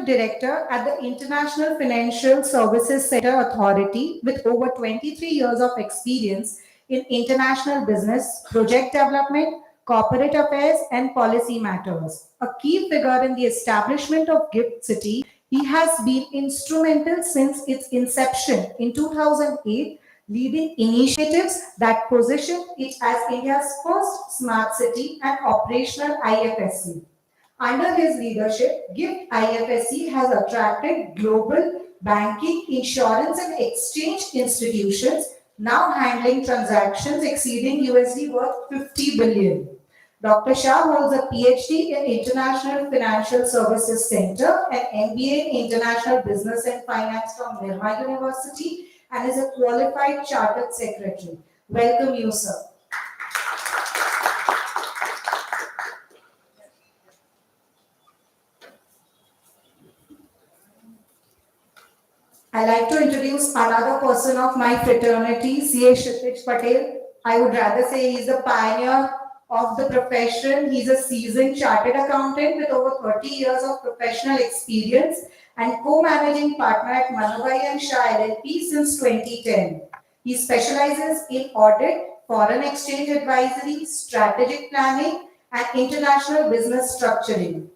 Director at the International Financial Services Center Authority with over 23 years of experience in international business, project development, corporate affairs, and policy matters. A key figure in the establishment of GIFT City, he has been instrumental since its inception in 2008, leading initiatives that position it as India's first smart city and operational IFSC. Under his leadership, GIFT IFSC has attracted global banking, insurance, and exchange institutions, now handling transactions exceeding USD worth 50 billion. Dr. Shah holds a PhD in International Financial Services Center and MBA in International Business and Finance from Nirma University and is a qualified chartered secretary. Welcome you, sir. I'd like to introduce another person of my fraternity, C.A. Kshitij Patel. I would rather say he's the pioneer of the profession. He's a seasoned chartered accountant with over 30 years of professional experience and co-managing partner at Manubhai & Shah LLP since 2010. He specializes in audit, foreign exchange advisory, strategic planning, and international business structuring.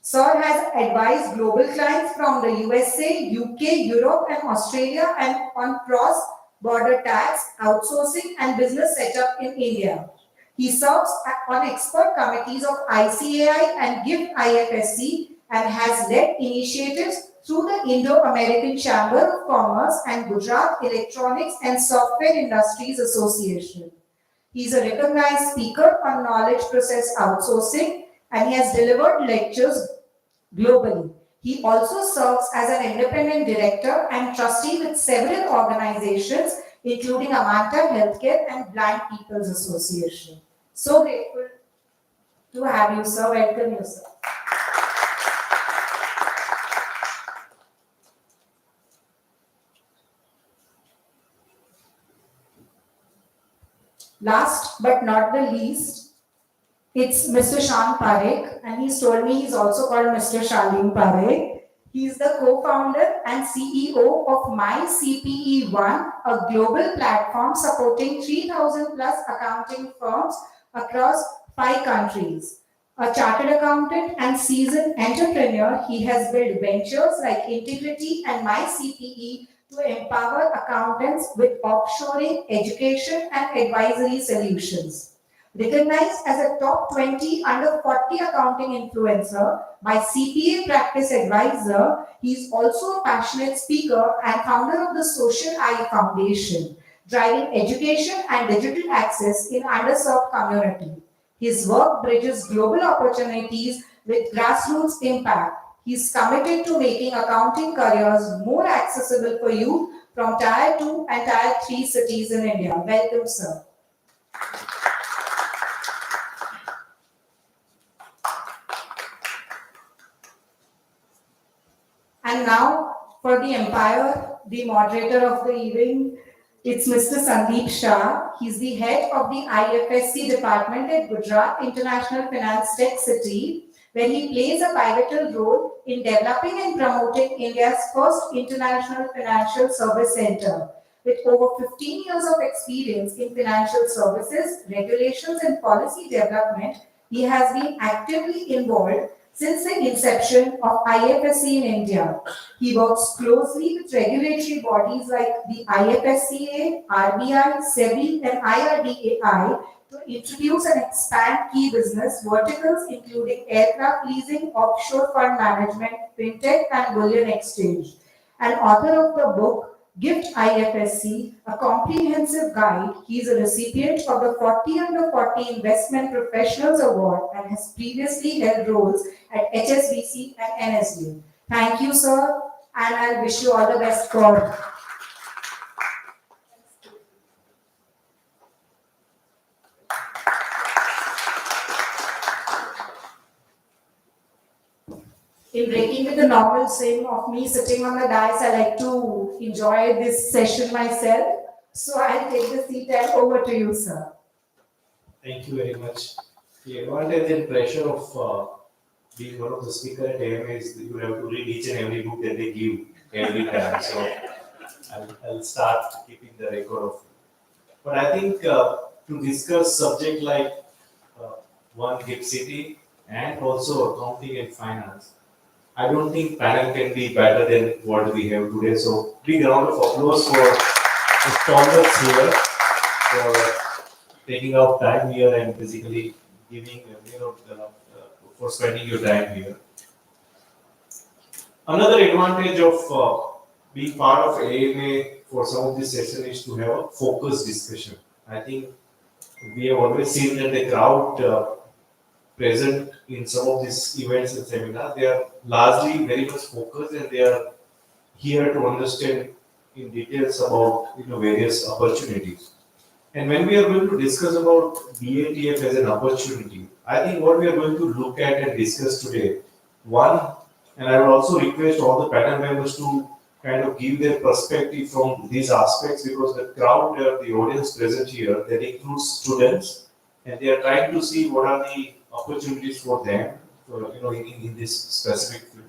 Sir has advised global clients from the USA, UK, Europe, and Australia and on cross-border tax, outsourcing, and business setup in India. He serves on expert committees of ICAI and GIFT IFSC and has led initiatives through the Indo-American Chamber of Commerce and Gujarat Electronics and Software Industries Association. He is a recognized speaker on knowledge process outsourcing and he has delivered lectures globally. He also serves as an independent director and trustee with several organizations, including Amanta Healthcare and Blind People's Association. So grateful to have you, sir. Welcome you, sir. Last but not the least, it's Mr. Shan Parekh, and he's told me he's also called Mr. Shaleen Parekh. He's the co-founder and CEO of MyCPE1, a global platform supporting 3,000 plus accounting firms across 5 countries. A chartered accountant and seasoned entrepreneur, he has built ventures like Integrity and MyCPE to empower accountants with offshoring, education, and advisory solutions. Recognized as a top 20 under 40 accounting influencer by CPA Practice Advisor, he is also a passionate speaker and founder of the Social Eye Foundation, driving education and digital access in underserved community. His work bridges global opportunities with grassroots impact. He is committed to making accounting careers more accessible for youth from Tier 2 and Tier 3 cities in India. Welcome, sir. And now, for the Empire, the moderator of the evening, it's Mr. Sandeep Shah. He's the head of the IFSC department at Gujarat International Finance Tech City, where he plays a pivotal role in developing and promoting India's first international financial service center. With over 15 years of experience in financial services, regulations, and policy development, he has been actively involved since the inception of IFSC in India. He works closely with regulatory bodies like the IFSCA, RBI, SEBI, and IRDAI to introduce and expand key business verticals including aircraft leasing, offshore fund management, fintech, and bullion exchange. An author of the book GIFT IFSC, a comprehensive guide, he is a recipient of the 40 Under 40 Investment Professionals Award and has previously held roles at HSBC and NSU. Thank you, sir, and I wish you all the best for in breaking with the normal sim of me sitting on the dais, I like to enjoy this session myself. So I'll take the seat and over to you, sir. Thank you very much. The advantage and pleasure of being one of the speakers at AMA is you have to read each and every book that they give every time. So I'll start keeping the record of it. But I think to discuss subject like uh, one gift city and also accounting and finance, I don't think panel can be better than what we have today. So big round of applause for the scholars here for taking out time here and basically giving for spending your time here. Another advantage of being part of AMA for some of this session is to have a focused discussion. I think we have always seen that the crowd present in some of these events and seminars, they are largely very much focused and they are here to understand in details about various opportunities. And when we are going to discuss about BATF as an opportunity, I think what we are going to look at and discuss today, one, and I will also request all the panel members to kind of give their perspective from these aspects because the crowd, the audience present here, that includes students, and they are trying to see what are the opportunities for them, in this specific field.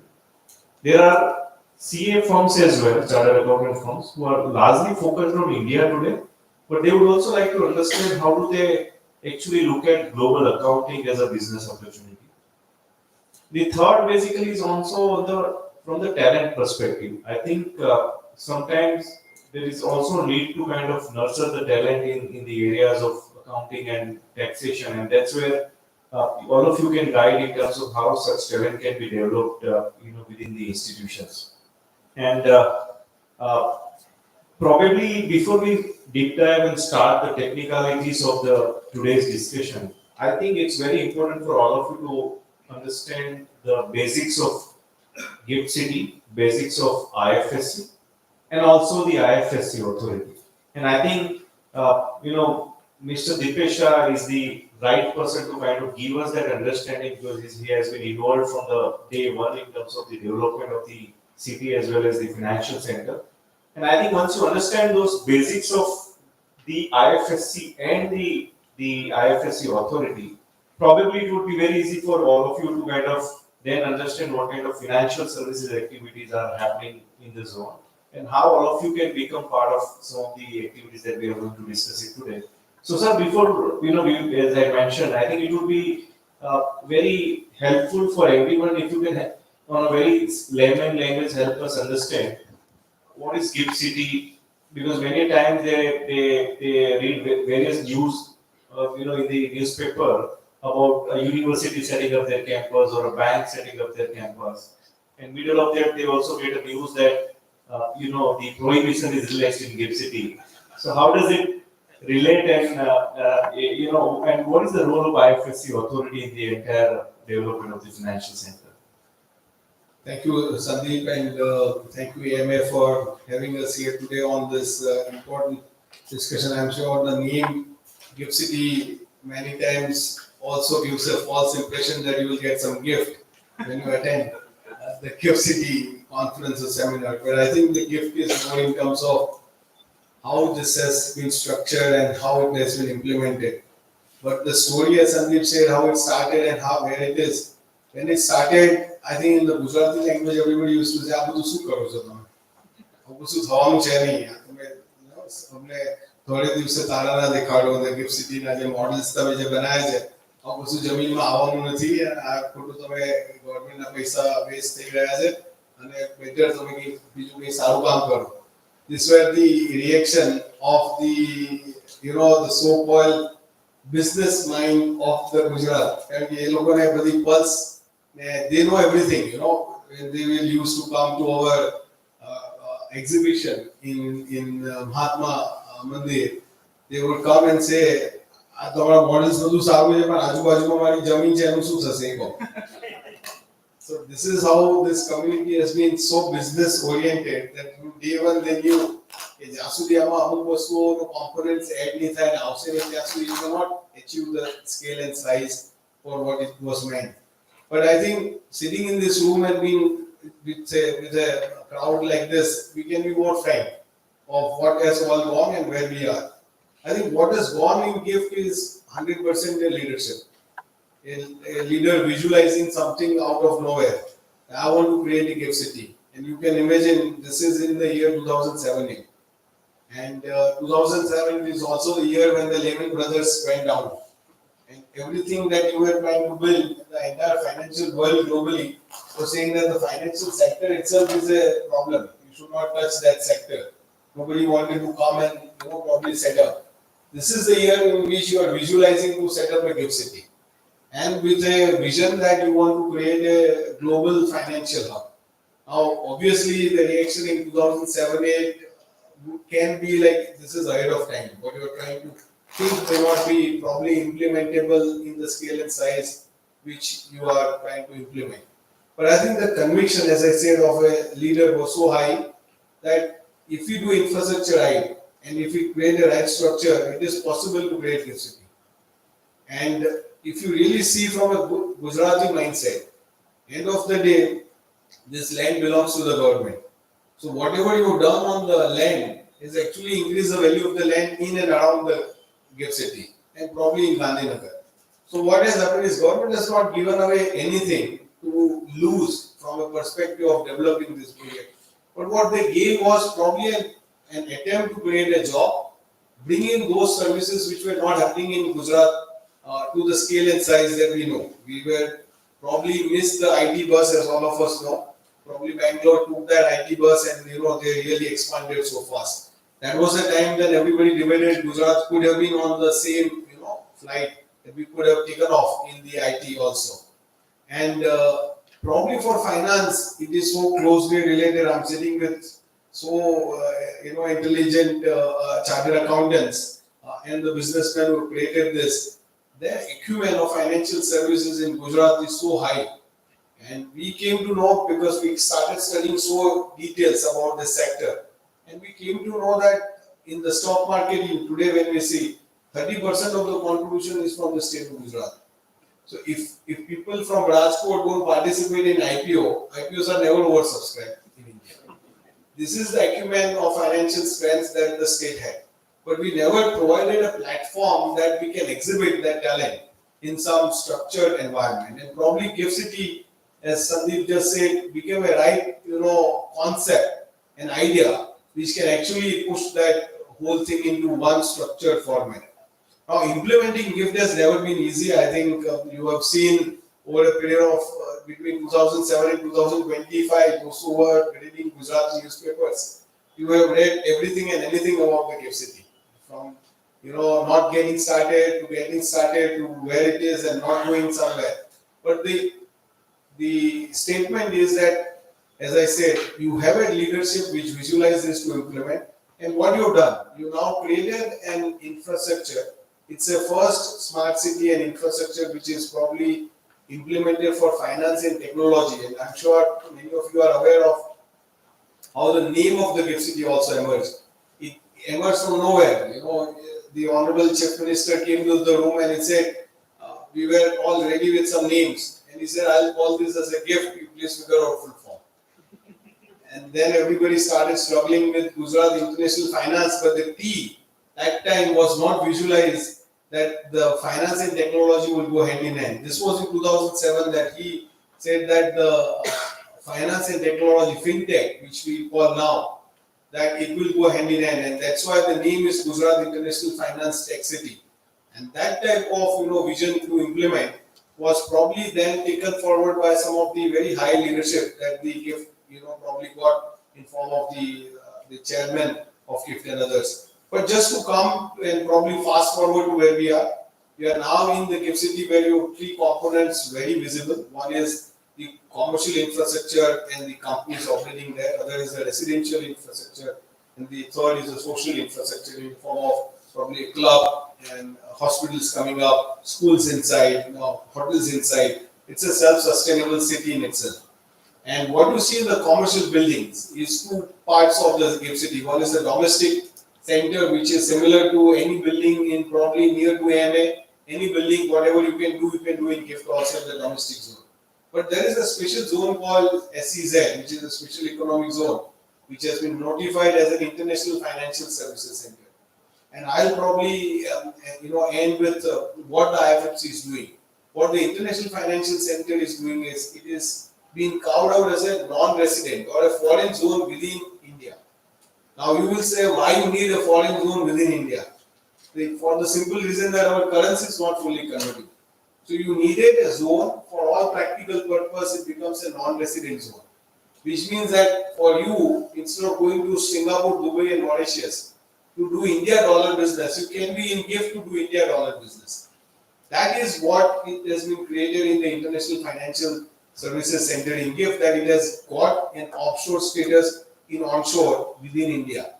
There are CA firms as well, chartered accountant firms, who are largely focused on India today, but they would also like to understand how do they actually look at global accounting as a business opportunity. The third basically is also on from the talent perspective. I think sometimes there is also need to kind of nurture the talent in the areas of accounting and taxation, and that's where all of you can guide in terms of how such talent can be developed, within the institutions. And probably before we deep dive and start the technicalities of the today's discussion, I think it's very important for all of you to understand the basics of Gift City, basics of IFSC, and also the IFSC authority. And I think Mr. Dipesha is the right person to kind of give us that understanding because he has been involved from the day one in terms of the development of the city as well as the financial center. And I think once you understand those basics of the IFSC and the IFSC authority, probably it would be very easy for all of you to kind of then understand what kind of financial services activities are happening in the zone and how all of you can become part of some of the activities that we are going to discuss it today. So, sir, before as I mentioned, I think it would be very helpful for everyone if you can, on a very layman language, help us understand what is Gift City, because many times they read various news, in the newspaper about a university setting up their campus or a bank setting up their campus. And middle of that, they also get a news that the prohibition is relaxed in Gift City. So how does it relate, and and what is the role of IFSC authority in the entire development of the financial center? Thank you, Sandeep, and thank you, AMA, for having us here today on this important discussion. I'm sure the name Gift City many times also gives a false impression that you will get some gift when you attend the Gift City conference or seminar. But I think the gift is more in terms of how this has been structured and how it has been implemented. But the story, as Sandeep said, how it started and where it is. When it started, I think in the Gujarati language, everybody used to say, "Abu tu શું કરો છો તમે? આવું શું થવાનું છે નહીં. તમે અમને થોડે દિવસે તારા ના દેખાડો અને ગિફ્ટ સિટીના જે મોડલ્સ તમે જે બનાવ્યા છે, આવું કશું જમીનમાં આવવાનું નથી. આ ખોટું તમે ગવર્મેન્ટના પૈસા વેસ્ટ થઈ રહ્યા છે અને બેટર તમે બીજું કંઈ સારું કામ કરો." This were the reaction of the so-called business mind of the Gujarat. And ये लोगों ने बड़ी pulse, they know everything. They will used to come to our exhibition in Mahatma Mandir. They would come and say, "આ તમારા models બધું સારું છે પણ આજુબાજુમાં મારી જમીન છે એનું શું થશે એ કહો." So this is how this community has been so business oriented that from day one they knew કે જ્યાં સુધી આમાં અમુક વસ્તુઓનો components add નહીં થાય અને આવશે નહીં ત્યાં સુધી you cannot achieve the scale and size for what it was meant. But I think sitting in this room and being with a crowd like this, we can be more frank of what has all gone and where we are. I think what has gone in GIFT is 100% the leadership. a leader visualizing something out of nowhere. I want to create a gift city. And you can imagine this is in the year 2007. And 2007 is also the year when the Lehman Brothers went down. And everything that you were trying to build, the entire financial world globally was saying that the financial sector itself is a problem. You should not touch that sector. Nobody wanted to come and probably set up. This is the year in which you are visualizing to set up a gift city. And with a vision that you want to create a global financial hub. Now, obviously, the reaction in 2007-8 can be like this is ahead of time. What you are trying to think may not be probably implementable in the scale and size which you are trying to implement. But I think the conviction, as I said, of a leader was so high that if you do infrastructure right and if you create a right structure, it is possible to create a city. And if you really see from a Gujarati mindset, end of the day, this land belongs to the government. So whatever you've done on the land is actually increase the value of the land in and around the gift city and probably in Gandhinagar. So what has happened is government has not given away anything to lose from a perspective of developing this project. But what they gave was probably an attempt to create a job, bring in those services which were not happening in Gujarat to the scale and size that we know. We were probably missed the IT bus, as all of us know. Probably Bangalore took that IT bus and they really expanded so fast. That was a time that everybody debated Gujarat could have been on the same flight that we could have taken off in the IT also. And probably for finance, it is so closely related. I'm sitting with so intelligent chartered accountants and the businessmen who created this. Their acumen of financial services in Gujarat is so high. And we came to know because we started studying so details about the sector. And we came to know that in the stock market today when we see 30% of the contribution is from the state of Gujarat. So if people from Rajkot don't participate in IPOs are never oversubscribed in India. This is the acumen of financial strength that the state had. But we never provided a platform that we can exhibit that talent in some structured environment. And probably Gift City, as Sandeep just said, became a right concept, an idea which can actually push that whole thing into one structured format. Now, implementing GIFT has never been easy. I think you have seen over a period of between 2007 and 2025, those who were reading Gujarati newspapers, you have read everything and anything about the GIFT City. From not getting started to getting started to where it is and not going somewhere. But the statement is that, as I said, you have a leadership which visualizes to implement. And what you've done, you now created an infrastructure. It's a first smart city and infrastructure which is probably implemented for finance and technology. And I'm sure many of you are aware of how the name of the gift city also emerged. It emerged from nowhere. The Honorable Chief Minister came to the room and he said, we were all ready with some names. And he said, I'll call this as a gift, you please figure out full form. And then everybody started struggling with Gujarat International Finance, but the T that time was not visualized that the finance and technology will go hand in hand. This was in 2007 that he said that the finance and technology, fintech, which we call now, that it will go hand in hand. And that's why the name is Gujarat International Finance Tech City. And that type of vision to implement was probably then taken forward by some of the very high leadership that the GIFT probably got in form of the chairman of GIFT and others. But just to come and probably fast forward to where we are now in the GIFT City where you have three components very visible. One is the commercial infrastructure and the companies operating there. Other is the residential infrastructure. And the third is the social infrastructure in the form of probably a club and hospitals coming up, schools inside, hotels inside. It's a self-sustainable city in itself. And what you see in the commercial buildings is two parts of the GIFT City. One is the domestic center, which is similar to any building in probably near to AMA. Any building, whatever you can do in GIFT also in the domestic zone. But there is a special zone called SEZ, which is a special economic zone, which has been notified as an international financial services center. And I'll probably end with what the IFSC is doing. what the International Financial Center is doing is it is being carved out as a non-resident or a foreign zone within India. Now you will say why you need a foreign zone within India? For the simple reason that our currency is not fully converted. So you needed a zone for all practical purpose. It becomes a non-resident zone, which means that for you, instead of going to Singapore, Dubai, and Mauritius to do India dollar business, you can be in GIFT to do India dollar business. That is what it has been created in the International Financial Services Center in GIFT, that it has got an offshore status in onshore within India.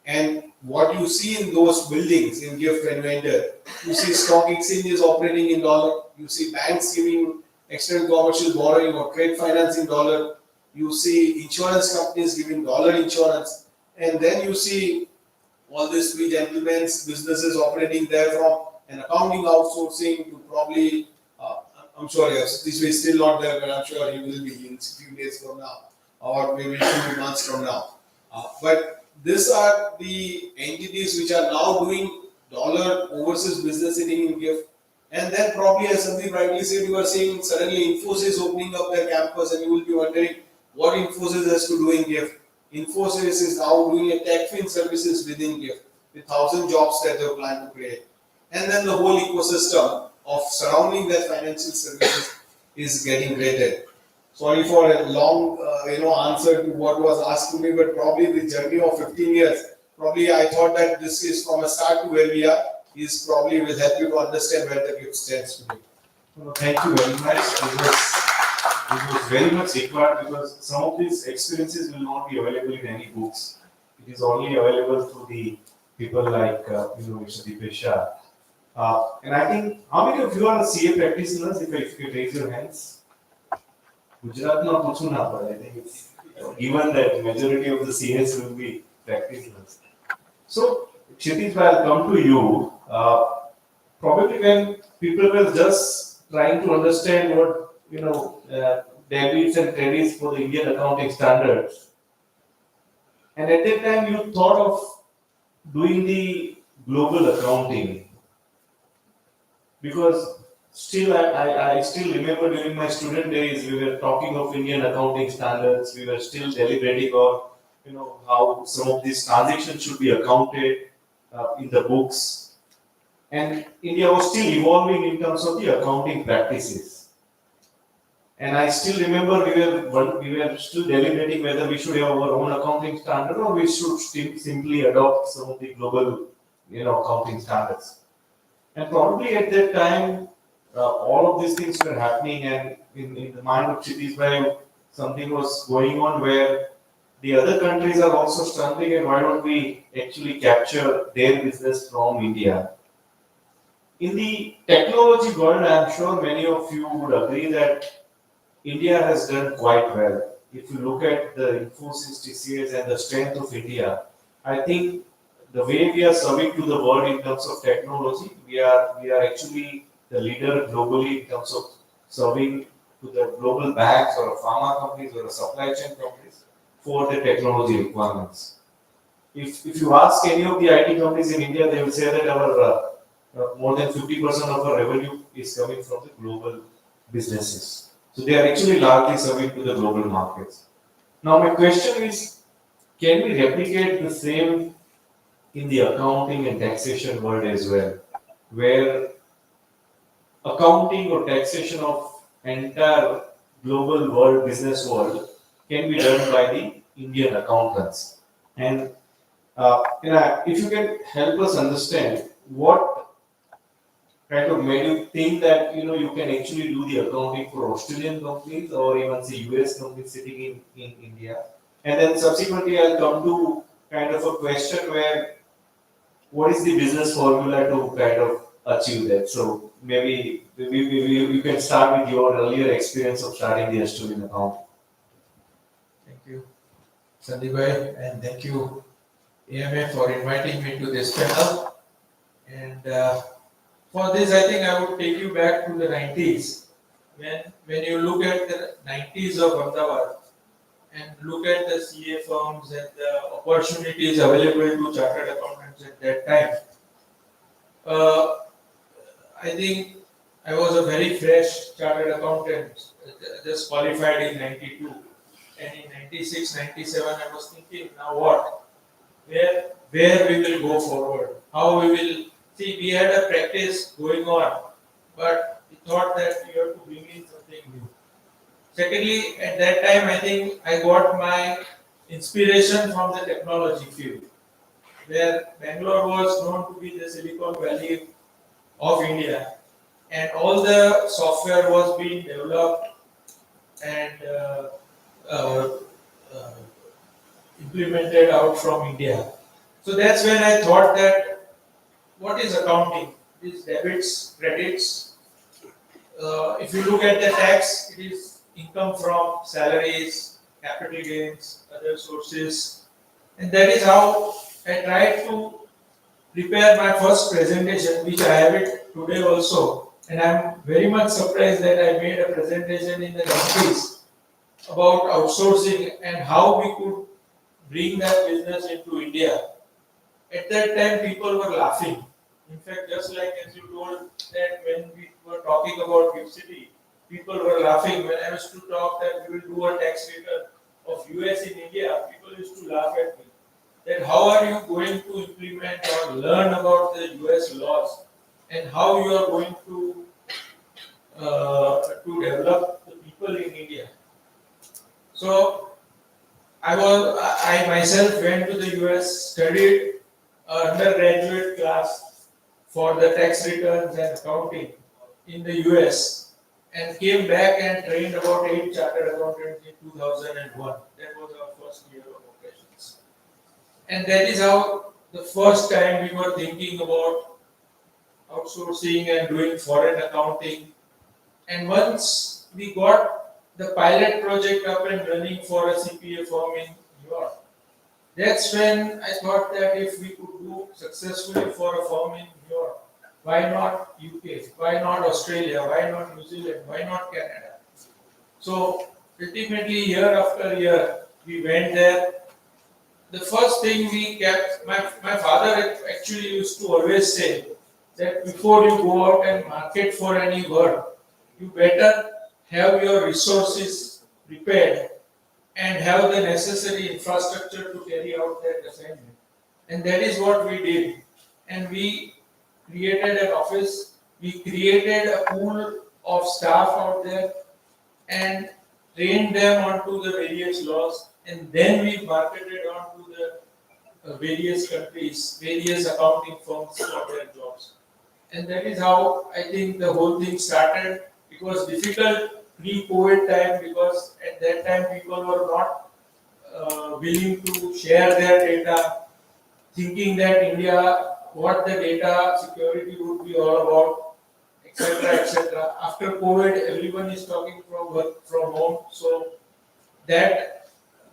And what you see in those buildings in GIFT and Vendor, you see stock exchanges operating in dollar, you see banks giving external commercial borrowing or trade finance in dollar, you see insurance companies giving dollar insurance, and then you see all these three gentlemen's businesses operating there from an accounting outsourcing to probably, I'm sorry, this is still not there, but I'm sure he will be in a few days from now or maybe 2 months from now. But these are the entities which are now doing dollar overseas business sitting in GIFT. And then probably, as Sandeep rightly said, you are saying suddenly Infosys opening up their campus, and you will be wondering what Infosys has to do in GIFT. Infosys is now doing a TechFin services within GIFT with 1,000 jobs that they plan to create. And then the whole ecosystem of surrounding that financial services is getting created. Sorry for a long answer to what was asked to me, but probably the journey of 15 years, probably I thought that this is from a start to where we are, is probably will help you to understand where the GIFT stands today. Well, thank you very much. It was very much required because some of these experiences will not be available in any books. It is only available through the people like Mr. Dipesh Shah. And I think, how many of you are CA practitioners? If you could raise your hands. Gujarat na puchu na pade. I think it's given that majority of the CAs will be practitioners. So, Kshitij, I'll come to you. Probably when people were just trying to understand what debits and credits for the Indian accounting standards, and at that time you thought of doing the global accounting, because still I still remember during my student days we were talking of Indian accounting standards. We were still deliberating on how some of these transactions should be accounted in the books, and India was still evolving in terms of the accounting practices. And I still remember we were still deliberating whether we should have our own accounting standard or we should simply adopt some of the global accounting standards. And probably at that time, all of these things were happening, and in the mind of Kshitij, something was going on where the other countries are also struggling, and why don't we actually capture their business from India? In the technology world, I'm sure many of you would agree that India has done quite well. If you look at the Infosys, TCS, and the strength of India, I think the way we are serving to the world in terms of technology, we are actually the leader globally in terms of serving to the global banks or pharma companies or supply chain companies for the technology requirements. If you ask any of the IT companies in India, they will say that our more than 50% of our revenue is coming from the global businesses. So they are actually largely serving to the global markets. Now my question is, can we replicate the same in the accounting and taxation world as well, where accounting or taxation of entire global world, business world, can be done by the Indian accountants? And if you can help us understand what kind of made you think that you can actually do the accounting for Australian companies or even say US companies sitting in India. And then subsequently I'll come to kind of a question where what is the business formula to kind of achieve that? So maybe you can start with your earlier experience of starting the Australian account. Thank you, Sandeep, and thank you, AMA, for inviting me to this panel. And for this, I think I would take you back to the 90s. When you look at the 90s of Ahmedabad and look at the CA firms and the opportunities available to chartered accountants at that time, I think I was a very fresh chartered accountant, just qualified in 92. And in 96, 97, I was thinking, now what? Where we will go forward? How we will see? We had a practice going on, but we thought that we have to bring in something new. Secondly, at that time, I think I got my inspiration from the technology field, where Bangalore was known to be the Silicon Valley of India, and all the software was being developed and uh, uh, implemented out from India. So that's when I thought that what is accounting? It is debits, credits. If you look at the tax, it is income from salaries, capital gains, other sources, and that is how I tried to prepare my first presentation, which I have it today also. And I'm very much surprised that I made a presentation in the 90s about outsourcing and how we could bring that business into India. At that time, people were laughing. In fact, just like as you told that when we were talking about Gift City, people were laughing. When I used to talk that we will do a tax return of US in India, people used to laugh at me. That how are you going to implement or learn about the US laws and how you are going to develop the people in India. So I myself went to the US, studied undergraduate class for the tax returns and accounting in the US, and came back and trained about 8 chartered accountants in 2001. That was our first year of operations. And that is how the first time we were thinking about outsourcing and doing foreign accounting. And once we got the pilot project up and running for a CPA firm in New York, that's when I thought that if we could do successfully for a firm in New York, why not UK? Why not Australia? Why not New Zealand? Why not Canada? So ultimately, year after year, we went there. The first thing we kept, my father actually used to always say that before you go out and market for any work, you better have your resources prepared and have the necessary infrastructure to carry out that assignment. And that is what we did. And we created an office, we created a pool of staff out there and trained them onto the various laws, and then we marketed on to the various countries, various accounting firms for their jobs. And that is how I think the whole thing started. It was difficult pre-COVID time because at that time people were not willing to share their data, thinking that India, what the data security would be all about, etc., etc. After COVID, everyone is talking from work from home, so that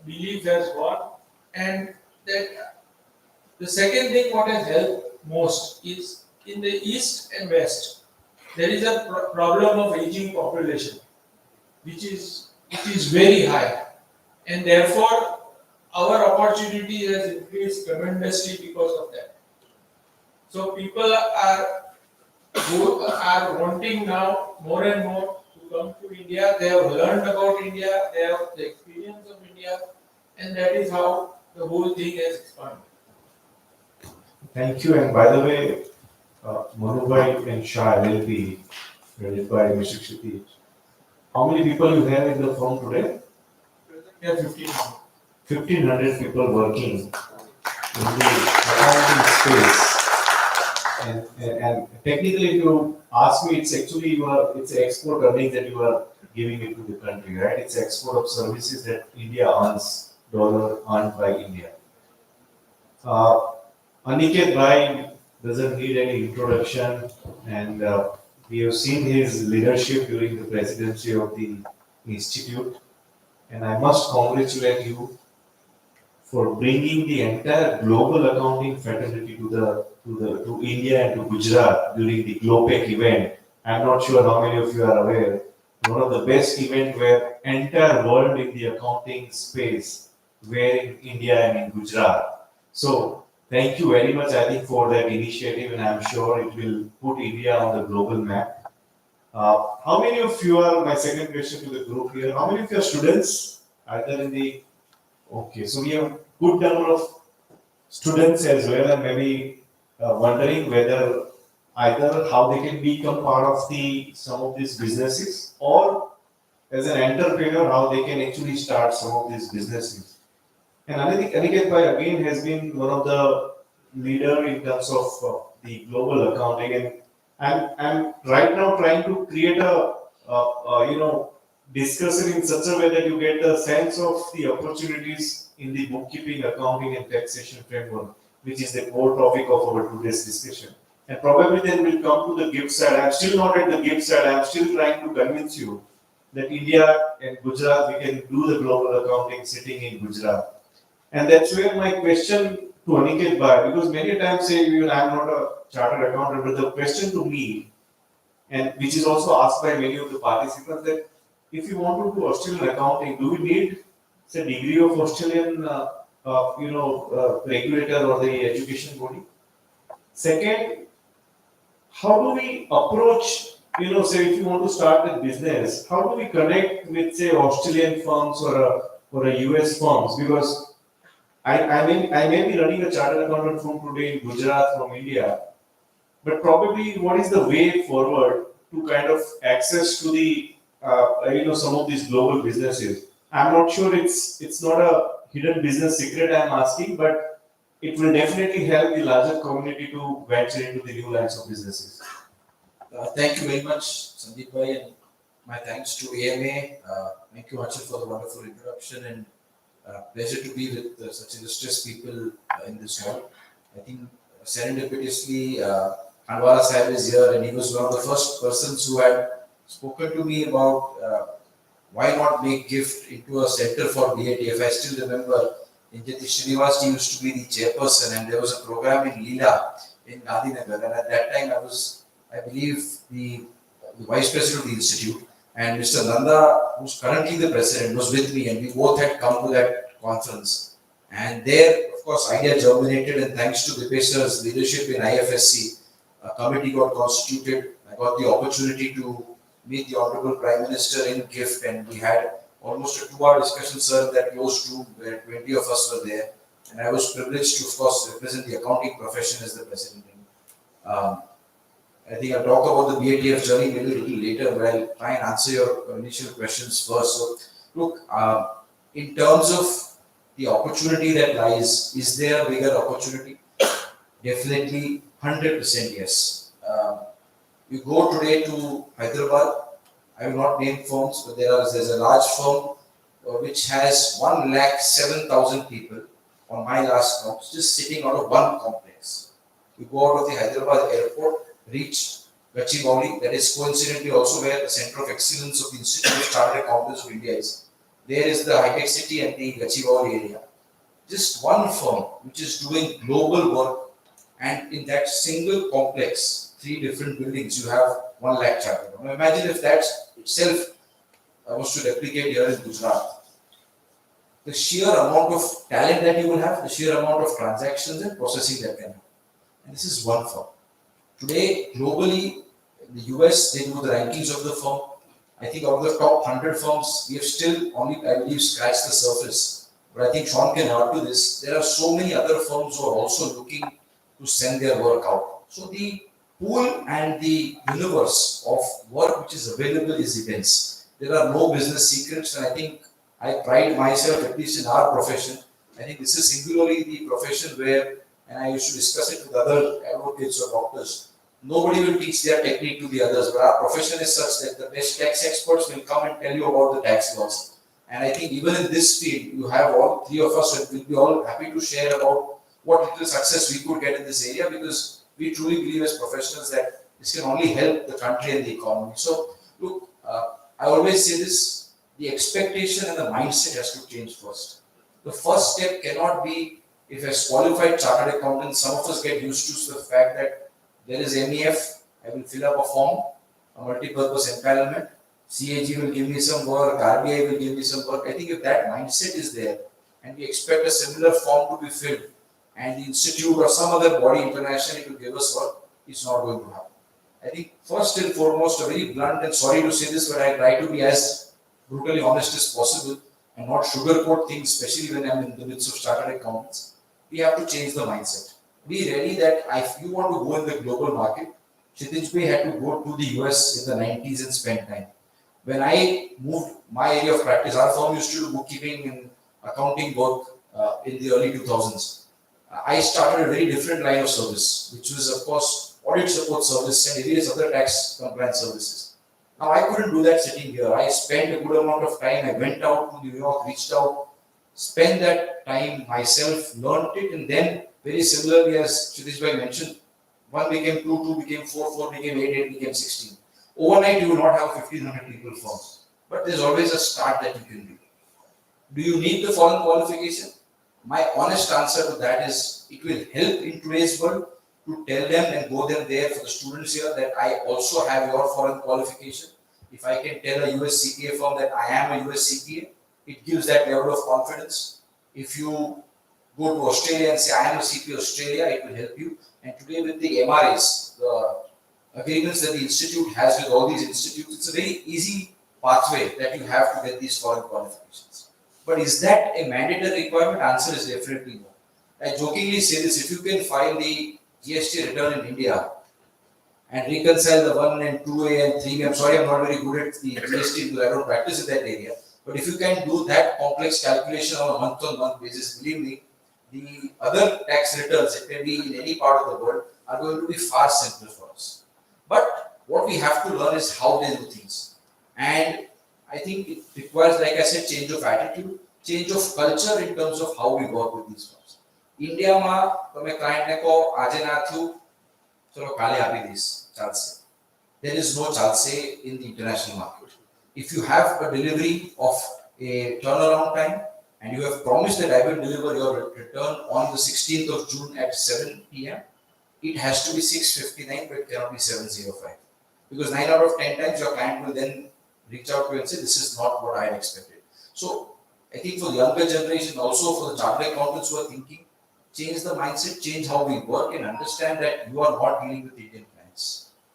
belief has gone. And that the second thing what has helped most is in the east and west, there is a problem of aging population, which is very high, and therefore our opportunity has increased tremendously because of that. So people are wanting now more and more to come to India. They have learned about India, they have the experience of India, and that is how the whole thing has expanded. Thank you. And by the way, Manubhai and Shah LLP, led by Mr. Kshitij, how many people you have in the firm today? We have 15. 1,500 people working in the accounting space. And technically, if you ask me, it's actually it's export earnings that you are giving it to the country, right? It's export of services that India earns, dollar earned by India. Aniket Rai doesn't need any introduction, and we have seen his leadership during the presidency of the institute. And I must congratulate you for bringing the entire global accounting fraternity to India and to Gujarat during the GloPEC event. I'm not sure how many of you are aware. One of the best events where entire world in the accounting space were in India and in Gujarat. So thank you very much, I think, for that initiative, and I'm sure it will put India on the global map. How many of you are, my second question to the group here, how many of you are students? Either in the, okay, so we have good number of students as well, and maybe wondering whether either how they can become part of the some of these businesses, or as an entrepreneur how they can actually start some of these businesses. And Aniket Bhai again has been one of the leader in terms of the global accounting, and I'm right now trying to create a discussion in such a way that you get the sense of the opportunities in the bookkeeping, accounting, and taxation framework, which is the core topic of our today's discussion. And probably then we'll come to the gift side. I'm still not at the gift side. I'm still trying to convince you that India and Gujarat, we can do the global accounting sitting in Gujarat. And that's where my question to Aniket Bhai, because many times say, I'm not a chartered accountant, but the question to me, and which is also asked by many of the participants, that if you want to do Australian accounting, do we need say degree of Australian regulator or the education body? Second, how do we approach, say if you want to start a business, how do we connect with say Australian firms or a US firms? Because I may be running a chartered accountant firm today in Gujarat from India, but probably what is the way forward to kind of access to the some of these global businesses? I'm not sure it's not a hidden business secret I'm asking, but it will definitely help the larger community to venture into the new lines of businesses. Thank you very much, Sandeep Bhai, and my thanks to AMA. Thank you, Achal, for the wonderful introduction, and pleasure to be with such illustrious people in this hall. I think serendipitously, Anwar Sahib is here, and he was one of the first persons who had spoken to me about why not make GIFT into a center for BATF. I still remember Injati Srinivas used to be the chairperson, and there was a program in Leela in Gandhinagar, and at that time I believe, the vice president of the institute, and Mr. Nanda, who's currently the president, was with me, and we both had come to that conference. And there, of course, idea germinated, and thanks to Dipesh sir's leadership in IFSC, a committee got constituted. I got the opportunity to meet the Honorable Prime Minister in GIFT, and we had almost a 2-hour discussion, sir, that closed room where 20 of us were there. And I was privileged to, of course, represent the accounting profession as the president. I think I'll talk about the BATF journey maybe a little later, but I'll try and answer your initial questions first. So, look, in terms of the opportunity that lies, is there a bigger opportunity? Definitely, 100% yes. You go today to Hyderabad, I will not name firms, but there's a large firm which has 107,000 people on my last count, just sitting out of one complex. You go out of the Hyderabad airport, reach Gachibowli, that is coincidentally also where the Center of Excellence of the Institute of Chartered Accountants of India is. There is the high-tech city and the Gachibowli area. Just one firm which is doing global work, and in that single complex, 3 different buildings, you have 1 lakh chartered. Now imagine if that itself was to replicate here in Gujarat. The sheer amount of talent that you will have, the sheer amount of transactions and processing that can happen. And this is one firm. Today, globally, in the US, they do the rankings of the firm. I think out of the top 100 firms, we have still only, I believe, scratched the surface. But I think Sean can add to this. There are so many other firms who are also looking to send their work out. So the pool and the universe of work which is available is immense. There are no business secrets, and I think I pride myself, at least in our profession. I think this is singularly the profession where, and I used to discuss it with other advocates or doctors, nobody will teach their technique to the others, but our profession is such that the best tax experts will come and tell you about the tax laws. And I think even in this field, you have all 3 of us, and we'll be all happy to share about what little success we could get in this area, because we truly believe as professionals that this can only help the country and the economy. So, look, I always say this, the expectation and the mindset has to change first. The first step cannot be, if as qualified chartered accountants, some of us get used to the fact that there is MEF, I will fill up a form, a multi-purpose empanelment, CAG will give me some work, RBI will give me some work. I think if that mindset is there, and we expect a similar form to be filled, and the institute or some other body internationally to give us work, it's not going to happen. I think first and foremost, a very blunt and sorry to say this, but I try to be as brutally honest as possible and not sugarcoat things, especially when I'm in the midst of chartered accountants. We have to change the mindset. Be ready that if you want to go in the global market, Kshitij Bhai had to go to the US in the 90s and spend time. When I moved my area of practice, our firm used to do bookkeeping and accounting work in the early 2000s. I started a very different line of service, which was, of course, audit support service and various other tax compliance services. Now, I couldn't do that sitting here. I spent a good amount of time. I went out to New York, reached out, spent that time myself, learned it, and then, very similarly as Kshitij Bhai mentioned, 1 became 2, 2 became 4, 4 became 8, 8 became 16. Overnight, you will not have 1,500 people firm, but there's always a start that you can do. Do you need the foreign qualification? My honest answer to that is it will help in today's world to tell them and go there for the students here that I also have your foreign qualification. If I can tell a US CPA firm that I am a US CPA, it gives that level of confidence. If you go to Australia and say I am a CPA Australia, it will help you. And today with the MRAs, the agreements that the institute has with all these institutes, it's a very easy pathway that you have to get these foreign qualifications. But is that a mandatory requirement? Answer is definitely no. I jokingly say this, if you can file the GST return in India and reconcile the 1 and 2A and 3A, I'm sorry I'm not very good at the GST because I don't practice in that area. But if you can do that complex calculation on a month-on-month basis, believe me, the other tax returns, it may be in any part of the world, are going to be far simpler for us. But what we have to learn is how they do things. And I think it requires, like I said, change of attitude, change of culture in terms of how we work with these firms. India માં તમે ક્લાયન્ટને કહો આજે ના થયું ચલો કાલે આપી દઈશ ચાલશે. There is no chalse in the international market. If you have a delivery of a turnaround time and you have promised that I will deliver your return on the 16th of June at 7 p.m., it has to be 6:59, but it cannot be 7:05. Because 9 out of 10 times your client will then reach out to you and say, this is not what I had expected. So I think for the younger generation, also for the chartered accountants who are thinking, change the mindset, change how we work, and understand that you are not dealing with Indian clients.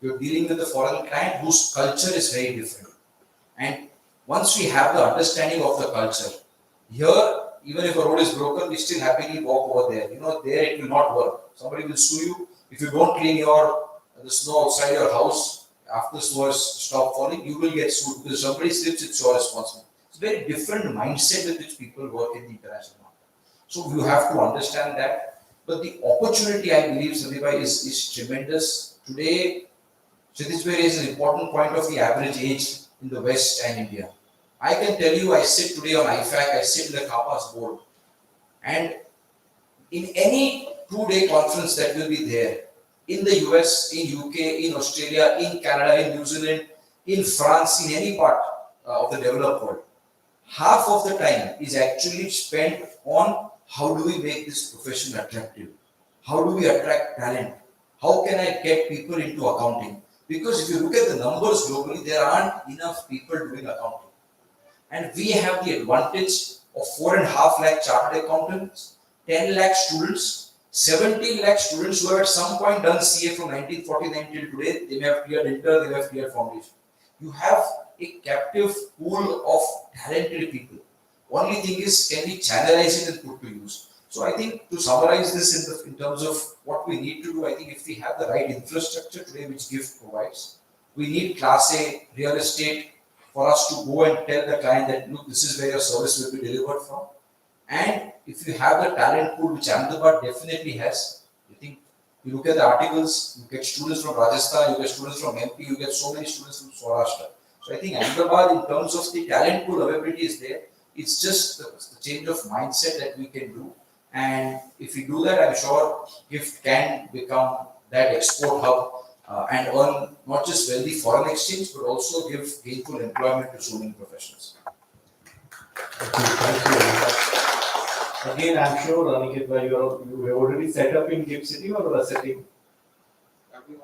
You're dealing with a foreign client whose culture is very different. And once we have the understanding of the culture, here, even if a road is broken, we still happily walk over there. You know, there it will not work. Somebody will sue you if you don't clean the snow outside your house after the snow has stopped falling. You will get sued because somebody slips, it's your responsibility. It's a very different mindset with which people work in the international market. So you have to understand that. But the opportunity, I believe, Sandeep, is tremendous. Today, Kshitij Bhai is an important point of the average age in the West and India. I can tell you, I sit today on IFAC, I sit in the CAPA's board, and in any 2-day conference that will be there, in the US, in UK, in Australia, in Canada, in New Zealand, in France, in any part of the developed world, half of the time is actually spent on how do we make this profession attractive? How do we attract talent? How can I get people into accounting? Because if you look at the numbers globally, there aren't enough people doing accounting. And we have the advantage of 4.5 lakh chartered accountants, 10 lakh students, 17 lakh students who have at some point done CA from 1949 till today. They may have cleared inter, they may have cleared foundation. You have a captive pool of talented people. Only thing is, can we channelize it and put to use? So I think to summarize this in terms of what we need to do, I think if we have the right infrastructure today, which GIFT provides, we need Class A real estate for us to go and tell the client that, look, this is where your service will be delivered from. And if you have the talent pool, which Ahmedabad definitely has, I think you look at the articles, you get students from Rajasthan, you get students from MP, you get so many students from Saurashtra. So I think Ahmedabad, in terms of the talent pool availability, is there. It's just the change of mindset that we can do. And if we do that, I'm sure GIFT can become that export hub and earn not just wealthy foreign exchange, but also give gainful employment to so many professionals. Thank you. Again, I'm sure, Aniket, you have already set up in GIFT City or are setting? We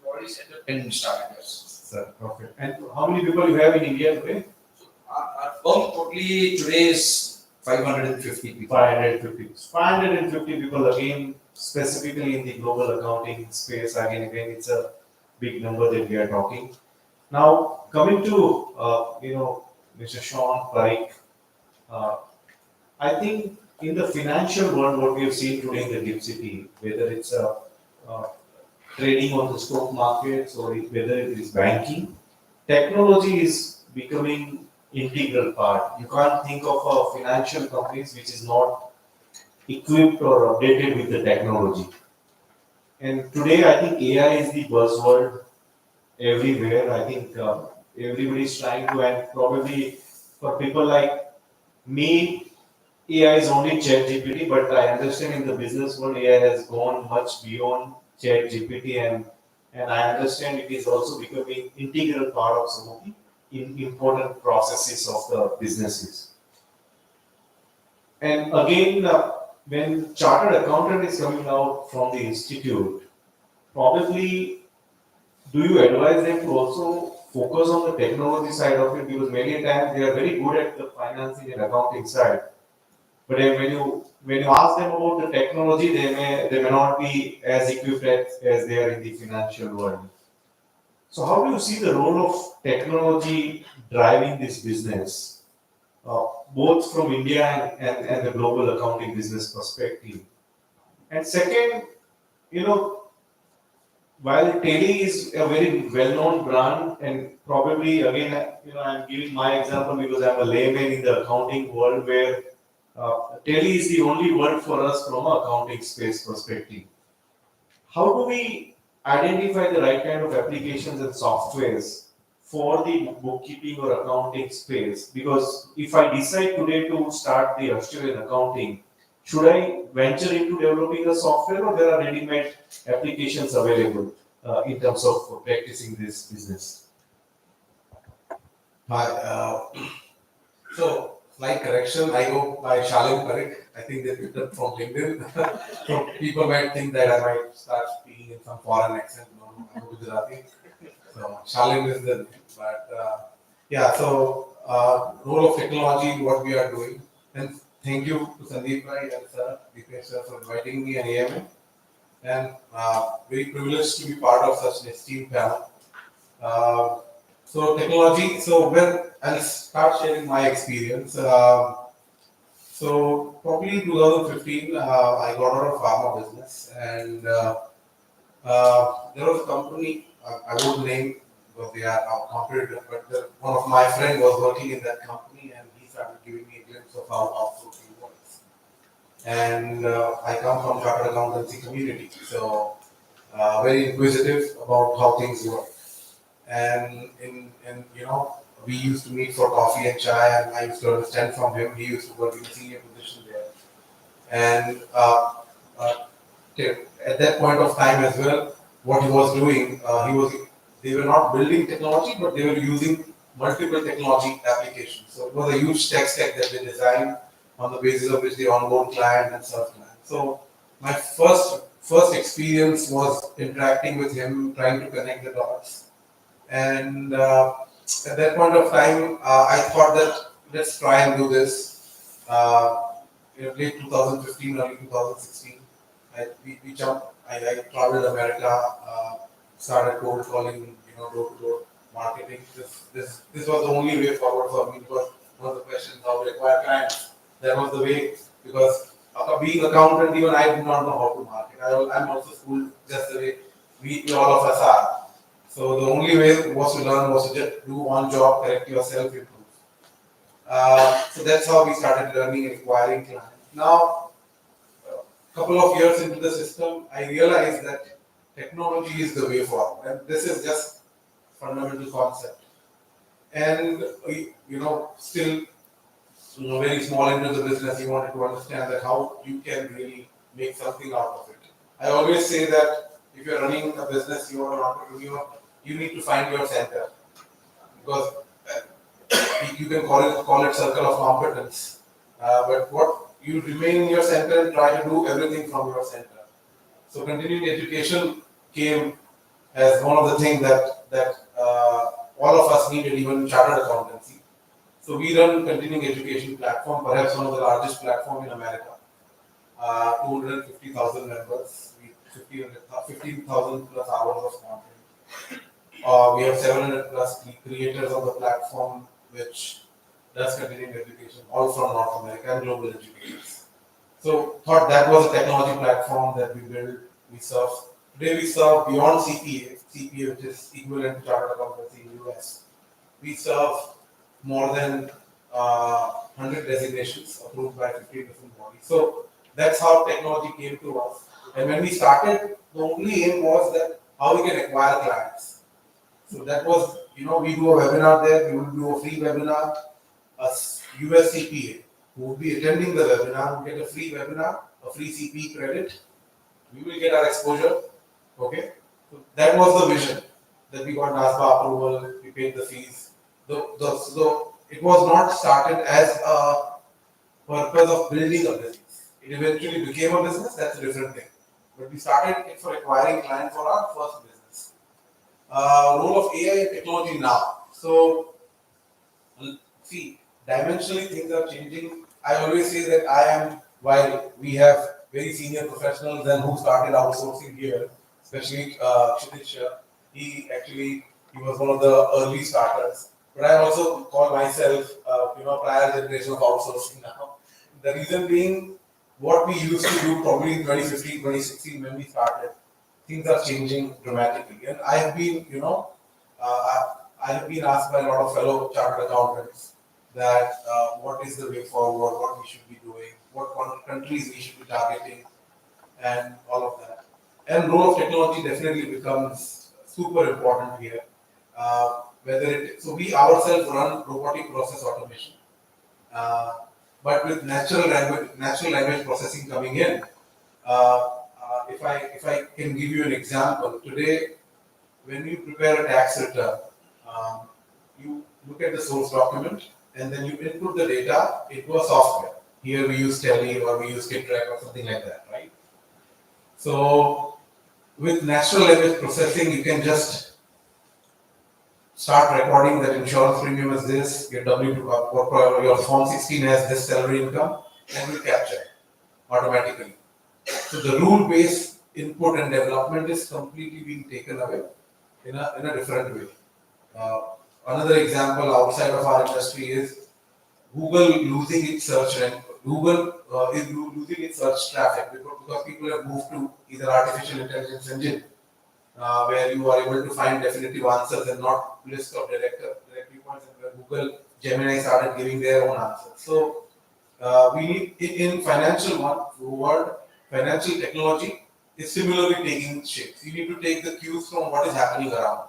already set up 10 startups. Sir, okay. And how many people you have in India today? Our firm totally today is 550 people. 550. 550 people again, specifically in the global accounting space. Again, it's a big number that we are talking. Now, coming to, Mr. Sean Parikh, uh, I think in the financial world, what we have seen today in the GIFT City, whether it's uh, trading on the stock markets or whether it is banking, technology is becoming integral part. You can't think of a financial companies which is not equipped or updated with the technology. And today, I think AI is the buzzword everywhere. I think everybody is trying to, and probably for people like me, AI is only ChatGPT, but I understand in the business world, AI has gone much beyond ChatGPT, and I understand it is also becoming integral part of some of the important processes of the businesses. And again, when chartered accountant is coming out from the institute, probably do you advise them to also focus on the technology side of it? Because many times they are very good at the financing and accounting side, but then when you ask them about the technology, they may not be as equipped as they are in the financial world. So how do you see the role of technology driving this business, both from India and the global accounting business perspective? And second, you know, while Tele is a very well-known brand, and probably again, I'm giving my example because I'm a layman in the accounting world where Tele is the only word for us from an accounting space perspective. How do we identify the right kind of applications and softwares for the bookkeeping or accounting space? Because if I decide today to start the Australian accounting, should I venture into developing a software or there are ready-made applications available in terms of practicing this business? Hi, so slight correction, I go by Shalim Parikh. I think they picked up from LinkedIn. So people might think that I might start speaking in some foreign accent. No, I'm a Gujarati. So Shalim is the name. But yeah, so role of technology, what we are doing. And thank you to Sandeep Bhai and Sir, Deepesh sir for inviting me and AMA. And very privileged to be part of such an esteemed panel. Uh, so technology, so when I'll start sharing my experience. So probably 2015, I got out of pharma business, and there was a company I won't name because they are our competitor, but one of my friend was working in that company, and he started giving me a glimpse of how outsourcing works. And I come from chartered accountancy community, so very inquisitive about how things work. And in we used to meet for coffee and chai, and I used to understand from him. He used to work in a senior position there, and uh, at that point of time as well, what he was doing, they were not building technology, but they were using multiple technology applications. So it was a huge tech stack that they designed on the basis of which they onboard client and serve client. So my first experience was interacting with him, trying to connect the dots. And at that point of time, I thought that let's try and do this. Late 2015, early 2016, we jumped. I traveled America, started cold calling, door to door marketing. This was the only way forward for me because one of the questions how to acquire clients. That was the way because being accountant, even I did not know how to market. I'm also schooled just the way we all of us are. So the only way was to learn was to just do one job, correct yourself, improve. So that's how we started learning and acquiring clients. Now, a couple of years into the system, I realized that technology is the way forward, and this is just fundamental concept. And still, very small into the business, you wanted to understand that how you can really make something out of it. I always say that if you're running a business, you are an entrepreneur, you need to find your center because you can call it circle of competence, but what you remain in your center and try to do everything from your center. So continuing education came as one of the things that all of us needed, even chartered accountancy. So we run continuing education platform, perhaps one of the largest platform in America. 250,000 members, 15,000 plus hours of content. We have 700 plus creators on the platform, which does continuing education, all from North America and global educators. So thought that was a technology platform that we built, we serve. Today we serve beyond CPA which is equivalent to chartered accountancy in US. We serve more than 100 designations approved by 50 different bodies. So that's how technology came to us. And when we started, the only aim was that how we can acquire clients. So that was, we do a webinar there, we will do a free webinar, a US CPA who would be attending the webinar will get a free webinar, a free CPE credit. We will get our exposure. Okay. So that was the vision that we got NASBA approval, we paid the fees. So it was not started as a purpose of building a business. It eventually became a business, that's a different thing. But we started it for acquiring clients for our first business. Role of AI and technology now. So, see, dimensionally things are changing. I always say that while we have very senior professionals and who started outsourcing here, especially Kshitij, he was one of the early starters. But I also call myself, prior generation of outsourcing now. The reason being, what we used to do probably in 2015, 2016 when we started, things are changing dramatically. And I have been, I have been asked by a lot of fellow chartered accountants that what is the way forward, what we should be doing, what countries we should be targeting, and all of that. And role of technology definitely becomes super important here. So we ourselves run robotic process automation, but with natural language processing coming in. If I can give you an example, today when you prepare a tax return, you look at the source document and then you input the data into a software. Here we use Tele or we use KitTrack or something like that, right? So with natural language processing, you can just start recording that insurance premium is this, your W2 or your Form 16 has this salary income, and we capture it automatically. So the rule-based input and development is completely being taken away in a different way. Another example outside of our industry is Google losing its search rank. Google is losing its search traffic because people have moved to either artificial intelligence engine, where you are able to find definitive answers and not list of directory points, and where Google Gemini started giving their own answers. So we need in financial world, financial technology is similarly taking shapes. You need to take the cues from what is happening around.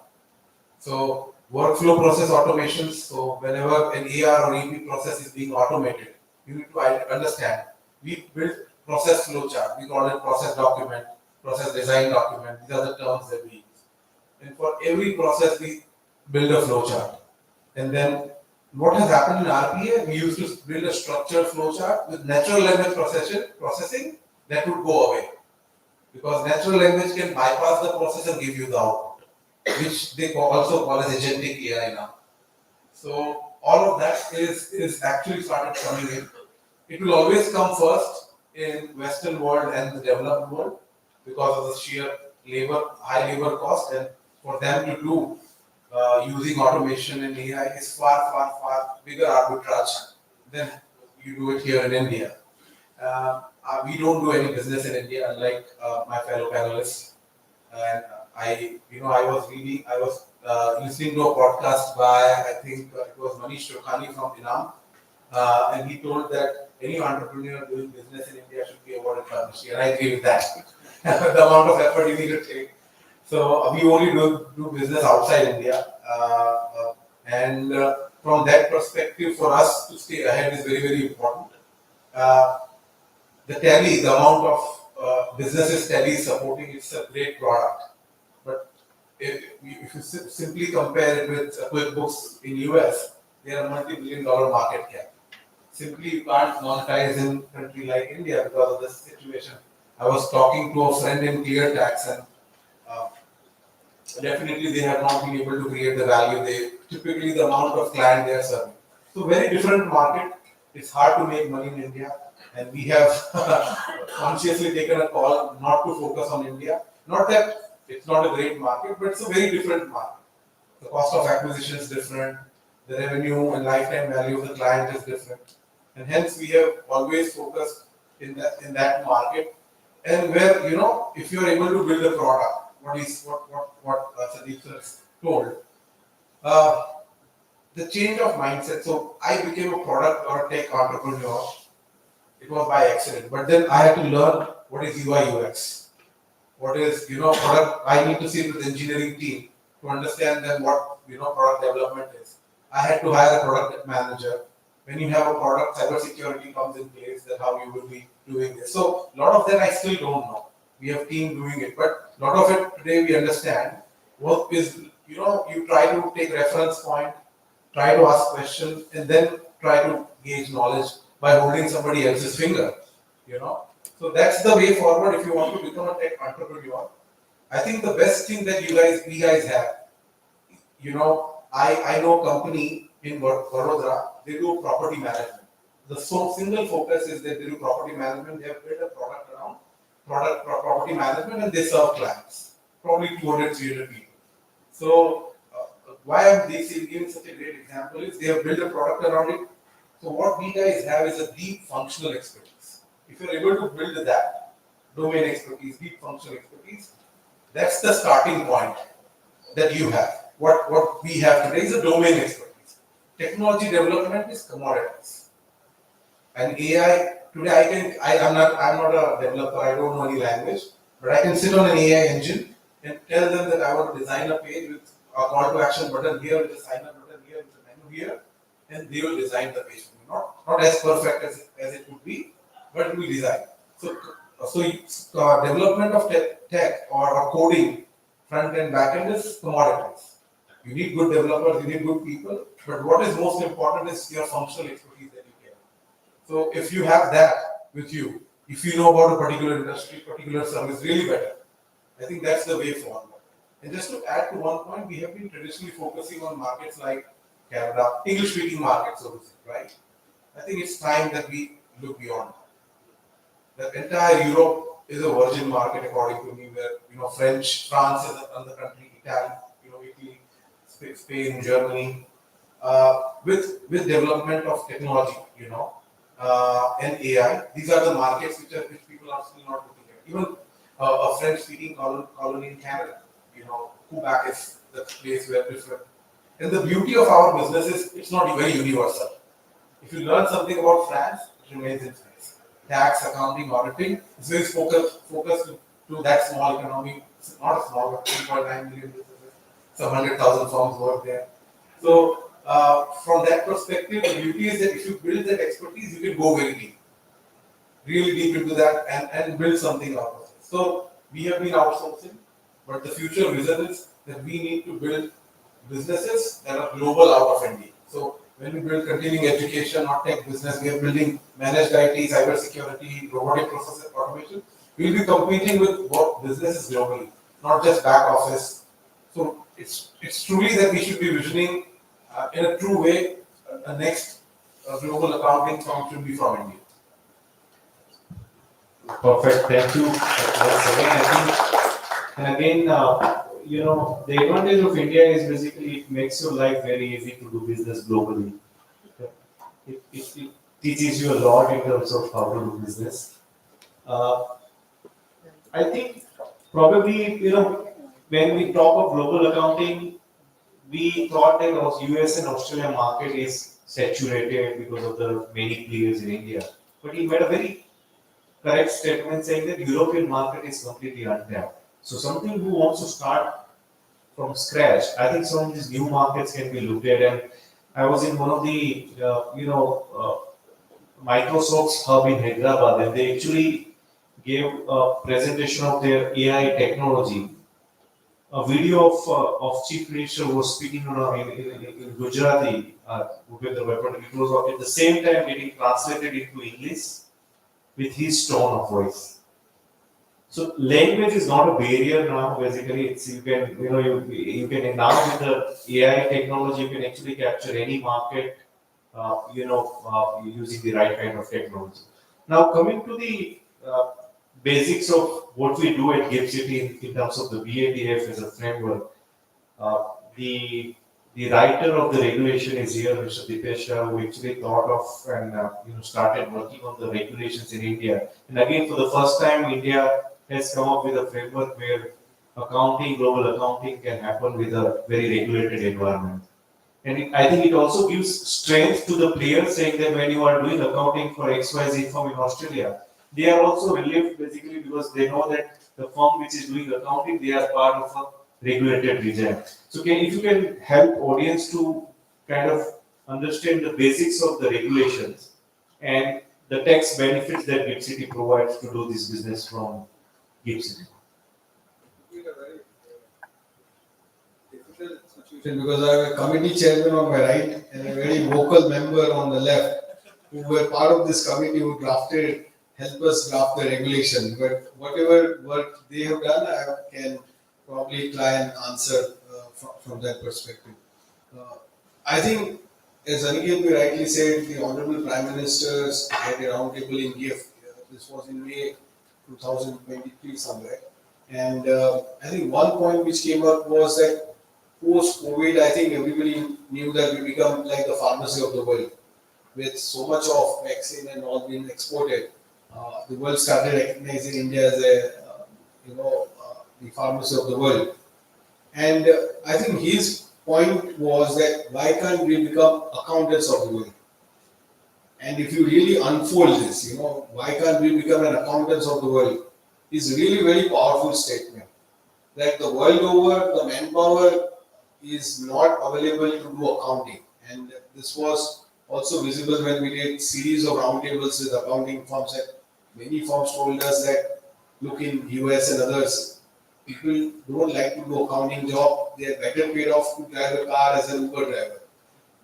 So workflow process automations. So whenever an AR or EP process is being automated, you need to understand. We build process flow chart. We call it process document, process design document. These are the terms that we use. And for every process, we build a flow chart. And then what has happened in RPA, we used to build a structured flow chart with natural language processing that would go away. Because natural language can bypass the process and give you the output, which they also call as agentic AI now. So all of that is actually started coming in. It will always come first in Western world and the developed world because of the sheer high labor cost, and for them to do using automation and AI is far bigger arbitrage than you do it here in India. We don't do any business in India, unlike my fellow panelists. And I was listening to a podcast by, I think it was Manish Shokhani from Inam, and he told that any entrepreneur doing business in India should be awarded Padma Shri, and I agree with that. The amount of effort you need to take. So we only do business outside India, and from that perspective, for us to stay ahead is very important. The amount of businesses Tele is supporting, it's a great product. But if you simply compare it with QuickBooks in US, they are a multi-billion-dollar market cap. Simply you can't monetize in a country like India because of this situation. I was talking to a friend in ClearTax, and definitely they have not been able to create the value typically the amount of client they are serving. So very different market. It's hard to make money in India, and we have consciously taken a call not to focus on India. Not that It's not a great market, but it's a very different market. The cost of acquisition is different, the revenue and lifetime value of the client is different. And hence we have always focused in that market. And where, if you're able to build a product, what Sandeep sir told, uh, the change of mindset. So I became a product or a tech entrepreneur. It was by accident. But then I had to learn what is UI UX. What is, product. I need to sit with the engineering team to understand then what, product development is. I had to hire a product manager. When you have a product, cybersecurity comes in place, that how you will be doing this. So a lot of that I still don't know. We have team doing it, but a lot of it today we understand. What is, you try to take reference point, try to ask questions, and then try to gauge knowledge by holding somebody else's finger, you know. So that's the way forward if you want to become a tech entrepreneur. I think the best thing that we guys have, I know a company in Vadodara, they do property management. The single focus is that they do property management. They have built a product around property management, and they serve clients, probably 200, 300 people. So why I'm giving such a great example is they have built a product around it. So what we guys have is a deep functional expertise. If you're able to build that domain expertise, deep functional expertise, that's the starting point that you have. What we have today is a domain expertise. Technology development is commodities. And AI today I'm not a developer, I don't know any language, but I can sit on an AI engine and tell them that I want to design a page with a call to action button here, with a sign up button here, with a menu here, and they will design the page for me. Not as perfect as it would be, but it will design. So development of tech or coding, front end, back end is commodities. You need good developers, you need good people, but what is most important is your functional expertise that you get. So if you have that with you, if you know about a particular industry, particular service really better, I think that's the way forward. And just to add to one point, we have been traditionally focusing on markets like Canada, English-speaking markets, so to say, right? I think it's time that we look beyond that. The entire Europe is a virgin market, according to me, where France is another country, Italy, Italy, Spain, Germany, with development of technology, and AI. These are the markets which people are still not looking at. Even a French-speaking colony in Canada, Quebec is the place where different. And the beauty of our business is it's not very universal. If you learn something about France, it remains in France. Tax, accounting, auditing, it's very focused to that small economy. It's not a small, but 3.9 million businesses. Some 100,000 firms work there. So from that perspective, the beauty is that if you build that expertise, you can go very deep, really deep into that and build something out of it. So we have been outsourcing, but the future vision is that we need to build businesses that are global out of India. So when we build continuing education or tech business, we are building managed IT, cybersecurity, robotic process automation. We'll be competing with what businesses globally, not just back office. So it's truly that we should be visioning in a true way. The next global accounting firm should be from India. Perfect. Thank you. Once again, I think, and again, the advantage of India is basically it makes your life very easy to do business globally. It teaches you a lot in terms of how to do business. I think probably, when we talk of global accounting, we thought that US and Australia market is saturated because of the many players in India. But he made a very correct statement saying that European market is completely untapped. So something who wants to start from scratch, I think some of these new markets can be looked at. And I was in one of the, Microsoft's hub in Hyderabad, and they actually gave a presentation of their AI technology. A video of Chief Minister was speaking in Gujarati, it was at the same time getting translated into English with his tone of voice. So language is not a barrier now. Basically, it's you can now with the AI technology you can actually capture any market, using the right kind of technology. Now coming to the basics of what we do at GIFT City in terms of the BATF as a framework. The writer of the regulation is here, Mr. Dipesh Shah, who actually thought of and started working on the regulations in India. And again, for the first time, India has come up with a framework where accounting, global accounting, can happen with a very regulated environment. And I think it also gives strength to the players, saying that when you are doing accounting for XYZ firm in Australia, they are also relieved basically because they know that the firm which is doing accounting, they are part of a regulated region. So if you can help audience to kind of understand the basics of the regulations and the tax benefits that GIFT City provides to do this business from GIFT City. Situation because I have a committee chairman on my right and a very vocal member on the left who were part of this committee who helped us draft the regulation. But whatever work they have done, I can probably try and answer from that perspective. I think, as Aniket rightly said, the Honorable Prime Minister had a roundtable in GIFT. This was in May 2023 somewhere. And I think one point which came up was that post-COVID, I think everybody knew that we become like the pharmacy of the world. With so much of vaccine and all being exported, the world started recognizing India as the pharmacy of the world. And I think his point was that why can't we become accountants of the world? And if you really unfold this, why can't we become an accountants of the world? Is really very powerful statement. That the world over, the manpower is not available to do accounting. And this was also visible when we did series of roundtables with accounting firms. And many firms told us that, look, in US and others, people don't like to do accounting job. They are better paid off to drive a car as an Uber driver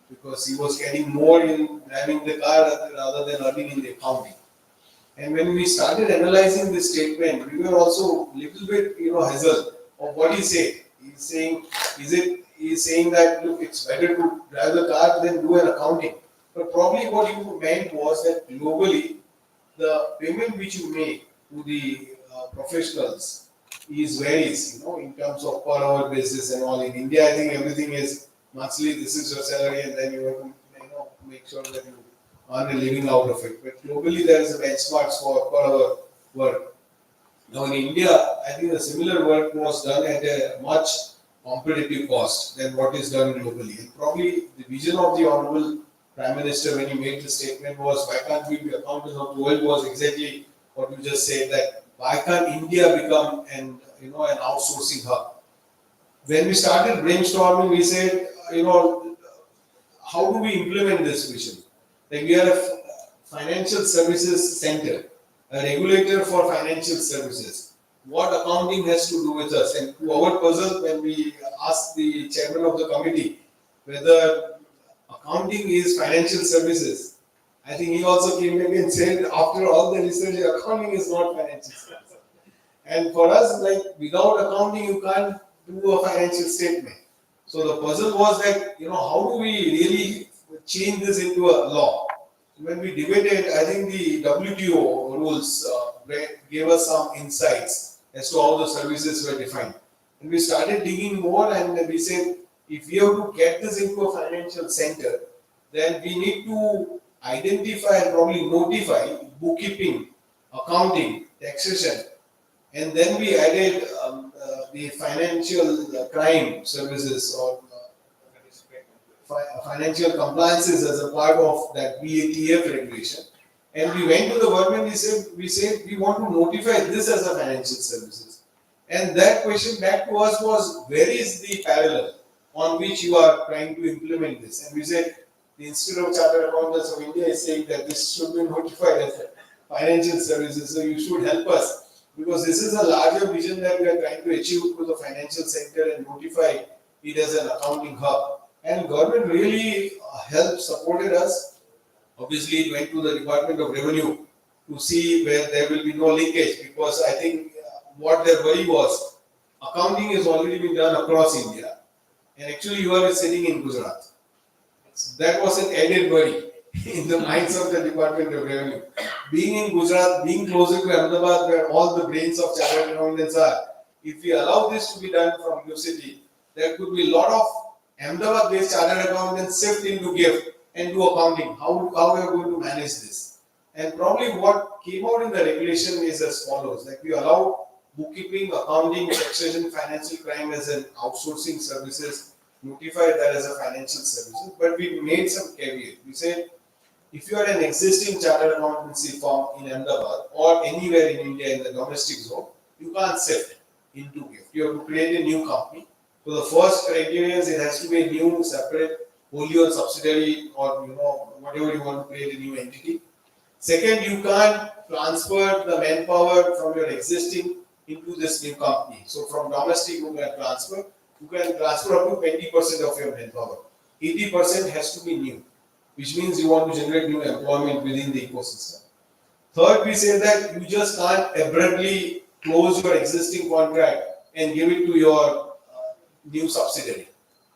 because he was getting more in driving the car rather than earning in the accounting. And when we started analyzing this statement, we were also a little bit, hassle of what he said. He's saying that, look, it's better to drive the car than do an accounting. But probably what he meant was that globally, the payment which you make to the professionals varies, in terms of per hour basis and all. In India, I think everything is monthly. This is your salary, and then you have to, make sure that you earn a living out of it. But globally, there is a benchmarks for per hour work. Now in India, I think a similar work was done at a much competitive cost than what is done globally. And probably the vision of the Honorable Prime Minister when he made the statement was, why can't we be accountants of the world, was exactly what you just said, that why can't India become an outsourcing hub? When we started brainstorming, we said, how do we implement this vision? Like we are a financial services center, a regulator for financial services. What accounting has to do with us? And to our puzzle, when we asked the chairman of the committee whether accounting is financial services, I think he also came back and said, after all the research, accounting is not financial services. And for us, like without accounting, you can't do a financial statement. So the puzzle was that, how do we really change this into a law? When we debated, I think the WTO rules gave us some insights as to how the services were defined. And we started digging more and we said, if we have to get this into a financial center, then we need to identify and probably notify bookkeeping, accounting, taxation. And then we added the financial crime services or financial compliances as a part of that BATF regulation. And we went to the government, we said we want to notify this as a financial services. And that question back to us was, where is the parallel on which you are trying to implement this? And we said, the Institute of Chartered Accountants of India is saying that this should be notified as a financial services, so you should help us. Because this is a larger vision that we are trying to achieve through the financial sector and notify it as an accounting hub. And government really helped, supported us. Obviously, it went to the Department of Revenue to see where there will be no linkage, because I think what their worry was, accounting has already been done across India, and actually you are sitting in Gujarat. That was an added worry. in the minds of the Department of Revenue. Being in Gujarat, being closer to Ahmedabad, where all the brains of chartered accountants are, if we allow this to be done from New City, there could be a lot of Ahmedabad-based chartered accountants shift into GIFT and do accounting. How we are going to manage this? And probably what came out in the regulation is as follows: like we allow bookkeeping, accounting, taxation, financial crime as an outsourcing services, notify that as a financial services, but we made some caveat. We said if you are an existing chartered accountancy firm in Ahmedabad or anywhere in India in the domestic zone, you can't shift into GIFT. You have to create a new company. So the first criteria is it has to be a new separate wholly owned subsidiary, or whatever you want to create a new entity. Second, you can't transfer the manpower from your existing into this new company. So from domestic you can transfer up to 20% of your manpower. 80% has to be new, which means you want to generate new employment within the ecosystem. Third, we say that you just can't abruptly close your existing contract and give it to your new subsidiary,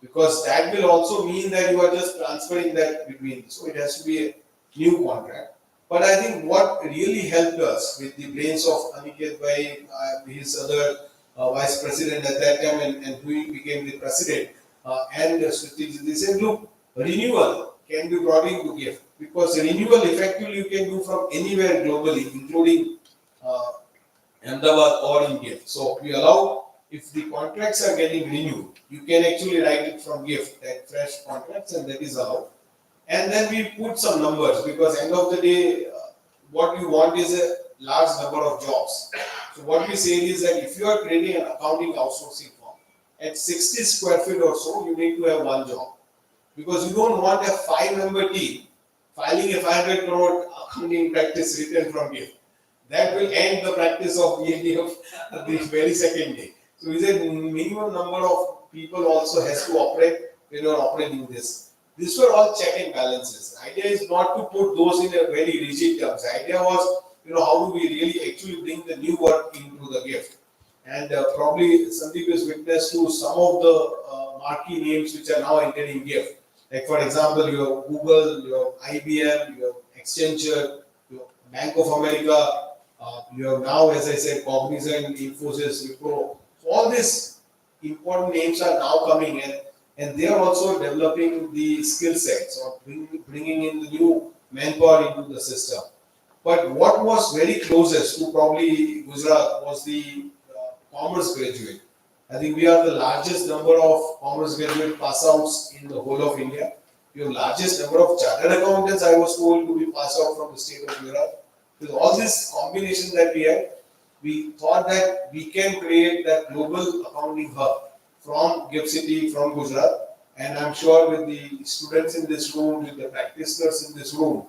because that will also mean that you are just transferring that between. So it has to be a new contract. But I think what really helped us with the brains of Aniket Bhai, his other vice president at that time, and who became the president, and Smriti, they said, look, renewal can be brought into GIFT, because renewal effectively you can do from anywhere globally, including Ahmedabad or in GIFT. So we allow, if the contracts are getting renewed, you can actually write it from GIFT, that fresh contracts, and that is allowed. And then we put some numbers, because end of the day, what you want is a large number of jobs. So what we say is that if you are creating an accounting outsourcing firm, at 60 square feet or so, you need to have one job. Because you don't want a 5-member team filing a 500 crore accounting practice written from GIFT. That will end the practice of BATF the very second day. So we said minimum number of people also has to operate when you are operating this. These were all check and balances. The idea is not to put those in a very rigid terms. The idea was, how do we really actually bring the new work into the GIFT? And probably Sandeep is witness to some of the marquee names which are now entering GIFT. Like for example, you have Google, you have IBM, you have Accenture, you have Bank of America, you have now, as I said, Cognizant, Infosys, Wipro. So all these important names are now coming in. And they are also developing the skill sets or bringing in the new manpower into the system. But what was very closest to probably Gujarat was the commerce graduate. I think we are the largest number of commerce graduate pass outs in the whole of India. We have largest number of chartered accountants, I was told, to be passed out from the state of Gujarat. With all this combination that we had, we thought that we can create that global accounting hub from GIFT City, from Gujarat, and I'm sure with the students in this room, with the practitioners in this room,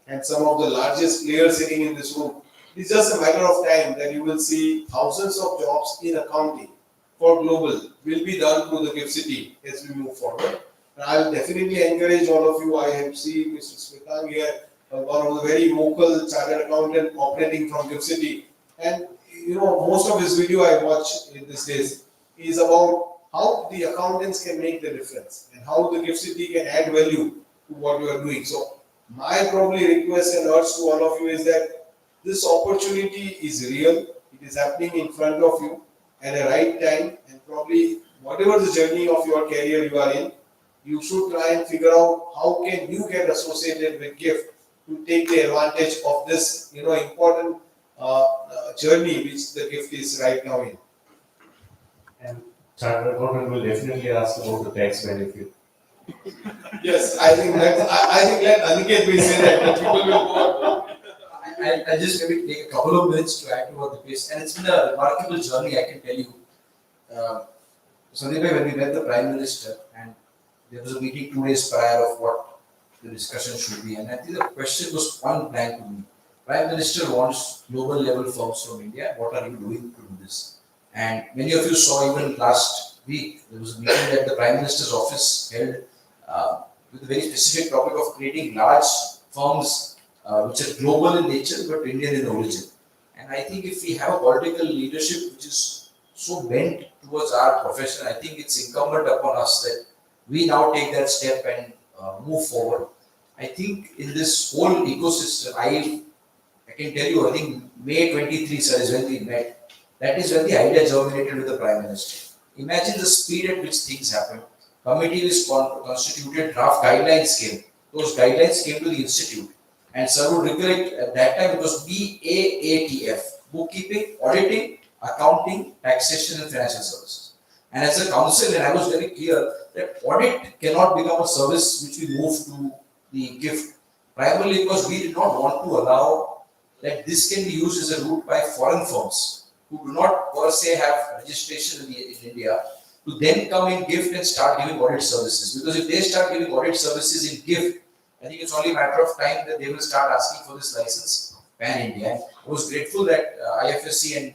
and some of the largest players sitting in this room, it's just a matter of time that you will see thousands of jobs in accounting for global will be done through the GIFT City as we move forward. And I will definitely encourage all of you. I have seen Mr. Smitang here, one of the very vocal chartered accountant operating from GIFT City, and most of his video I watch in these days is about how the accountants can make the difference and how the GIFT City can add value to what you are doing. So my probably request and urge to all of you is that this opportunity is real. It is happening in front of you at the right time, and probably whatever the journey of your career you are in, you should try and figure out how can you get associated with GIFT to take the advantage of this important journey which the GIFT is right now in. And chartered accountant will definitely ask about the tax benefit. Yes, I think let Aniket will say that, and people will go. I'll just maybe take a couple of minutes to add to what the pace, and it's been a remarkable journey, I can tell you. Sandeep, when we met the Prime Minister, and there was a meeting 2 days prior of what the discussion should be, and I think the question was point blank to me. Prime Minister wants global level firms from India. What are you doing to do this? And many of you saw even last week, there was a meeting that the Prime Minister's office held with a very specific topic of creating large firms which are global in nature but Indian in origin. And I think if we have a political leadership which is so bent towards our profession, I think it's incumbent upon us that we now take that step and move forward. I think in this whole ecosystem, I can tell you, I think May 23, sir, is when we met. That is when the idea germinated with the Prime Minister. Imagine the speed at which things happen. Committee was constituted, draft guidelines came. Those guidelines came to the institute. And sir would recollect at that time it was BAATF, bookkeeping, auditing, accounting, taxation, and financial services. And as a council, and I was very clear that audit cannot become a service which we move to the gift, primarily because we did not want to allow that this can be used as a route by foreign firms who do not per se have registration in India to then come in gift and start giving audit services. Because if they start giving audit services in gift, I think it's only a matter of time that they will start asking for this license pan-India. I was grateful that IFSC and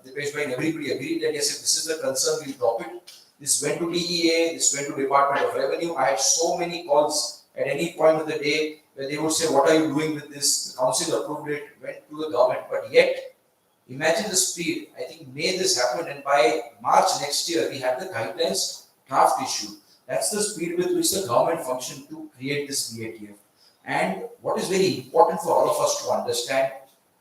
Dipesh Bhai and everybody agreed that yes, if this is the concern, we'll drop it. This went to DEA, this went to Department of Revenue. I had so many calls at any point of the day where they would say, what are you doing with this? The council approved it, went to the government, but yet, imagine the speed. I think May this happened, and by March next year, we had the guidelines draft issued. That's the speed with which the government functioned to create this BATF. And what is very important for all of us to understand,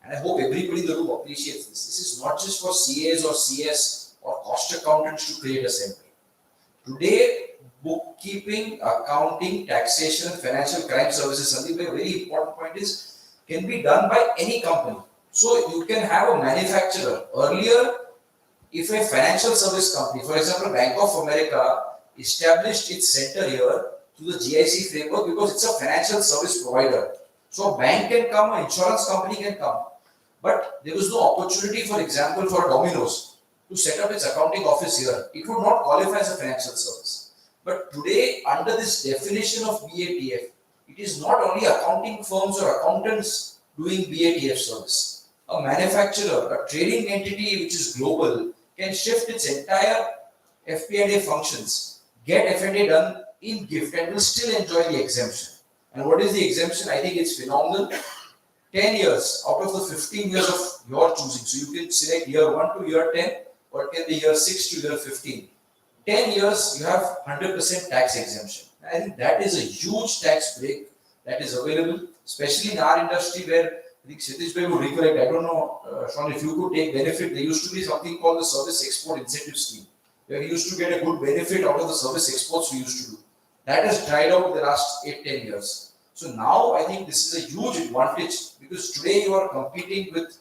and I hope everybody in the room appreciates this is not just for CAs or CS or cost accountants to create a center. Today, bookkeeping, accounting, taxation, and financial crime services, Sandeep, a very important point is, can be done by any company. So you can have a manufacturer. Earlier, if a financial service company, for example, Bank of America, established its center here through the GIC framework because it's a financial service provider. So a bank can come, an insurance company can come. But there was no opportunity, for example, for Domino's to set up its accounting office here. It would not qualify as a financial service. But today, under this definition of BATF, it is not only accounting firms or accountants doing BATF service. A manufacturer, a trading entity which is global, can shift its entire FP&A functions, get F&A done in gift, and will still enjoy the exemption. And what is the exemption? I think it's phenomenal. 10 years out of the 15 years of your choosing. So you can select year 1 to year 10, or it can be year 6 to year 15. 10 years, you have 100% tax exemption. I think that is a huge tax break that is available, especially in our industry where I think Satish Bhai would recollect. I don't know, Sean, if you could take benefit. There used to be something called the Service Export Incentive Scheme, where we used to get a good benefit out of the service exports we used to do. That has dried out in the last 8-10 years. So now I think this is a huge advantage because today you are competing with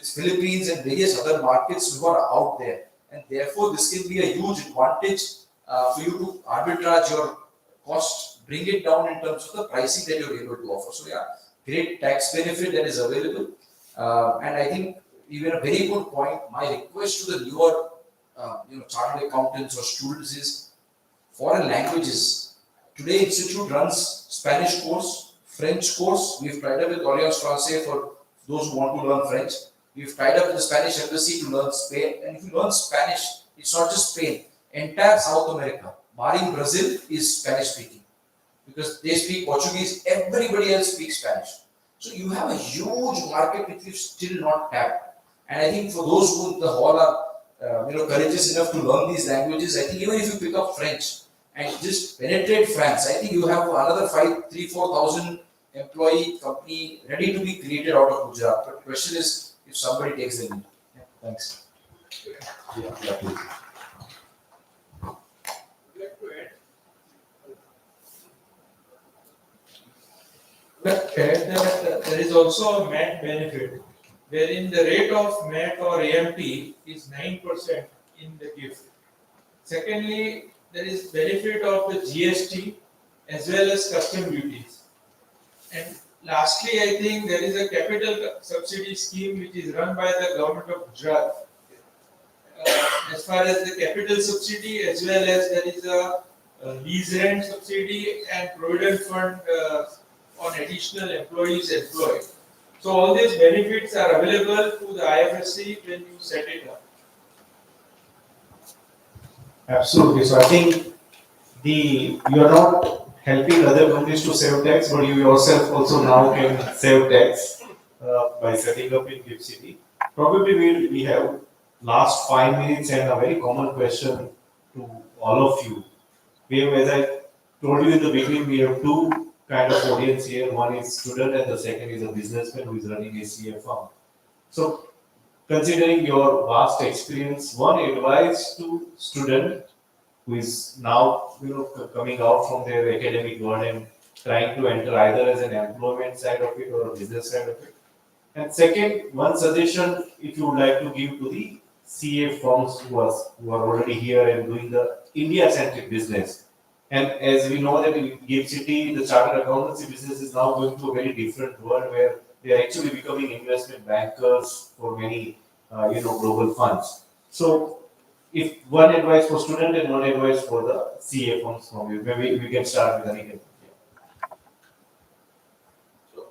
Philippines and various other markets who are out there. And therefore, this can be a huge advantage for you to arbitrage your cost, bring it down in terms of the pricing that you're able to offer. So yeah, great tax benefit that is available. And I think even a very good point, my request to the newer chartered accountants or students is foreign languages. Today, Institute runs Spanish course, French course. We've tied up with Alliance Francaise for those who want to learn French. We've tied up with the Spanish Embassy to learn Spain. And if you learn Spanish, it's not just Spain. Entire South America, barring Brazil, is Spanish speaking. Because they speak Portuguese, everybody else speaks Spanish. So you have a huge market which we've still not tapped. And I think for those who in the hall are courageous enough to learn these languages, I think even if you pick up French and just penetrate France, I think you have another 3,000-4,000 employee company ready to be created out of Gujarat. But the question is if somebody takes the lead. Yeah, thanks. Yeah, please. But there is also a MAT benefit, wherein the rate of MAT or AMT is 9% in the gift. Secondly, there is benefit of the GST as well as custom duties. And lastly, I think there is a capital subsidy scheme which is run by the government of Gujarat. As far as the capital subsidy, as well as there is a lease rent subsidy and provident fund on additional employees employed. So all these benefits are available to the IFSC when you set it up. Absolutely. So I think you are not helping other companies to save tax, but you yourself also now can save tax by setting up in Gift City. Probably we have last 5 minutes and a very common question to all of you. We have, as I told you in the beginning, we have two kind of audience here. One is student and the second is a businessman who is running a CA firm. So considering your vast experience, one advice to student who is now coming out from their academic world and trying to enter either as an employment side of it or a business side of it. And second, one suggestion if you would like to give to the CA firms who are already here and doing the India-centric business. And as we know that in GIFT City, the chartered accountancy business is now going to a very different world where they are actually becoming investment bankers for many, global funds. So, if one advice for student and one advice for the CA firms from you, maybe we can start with Aniket.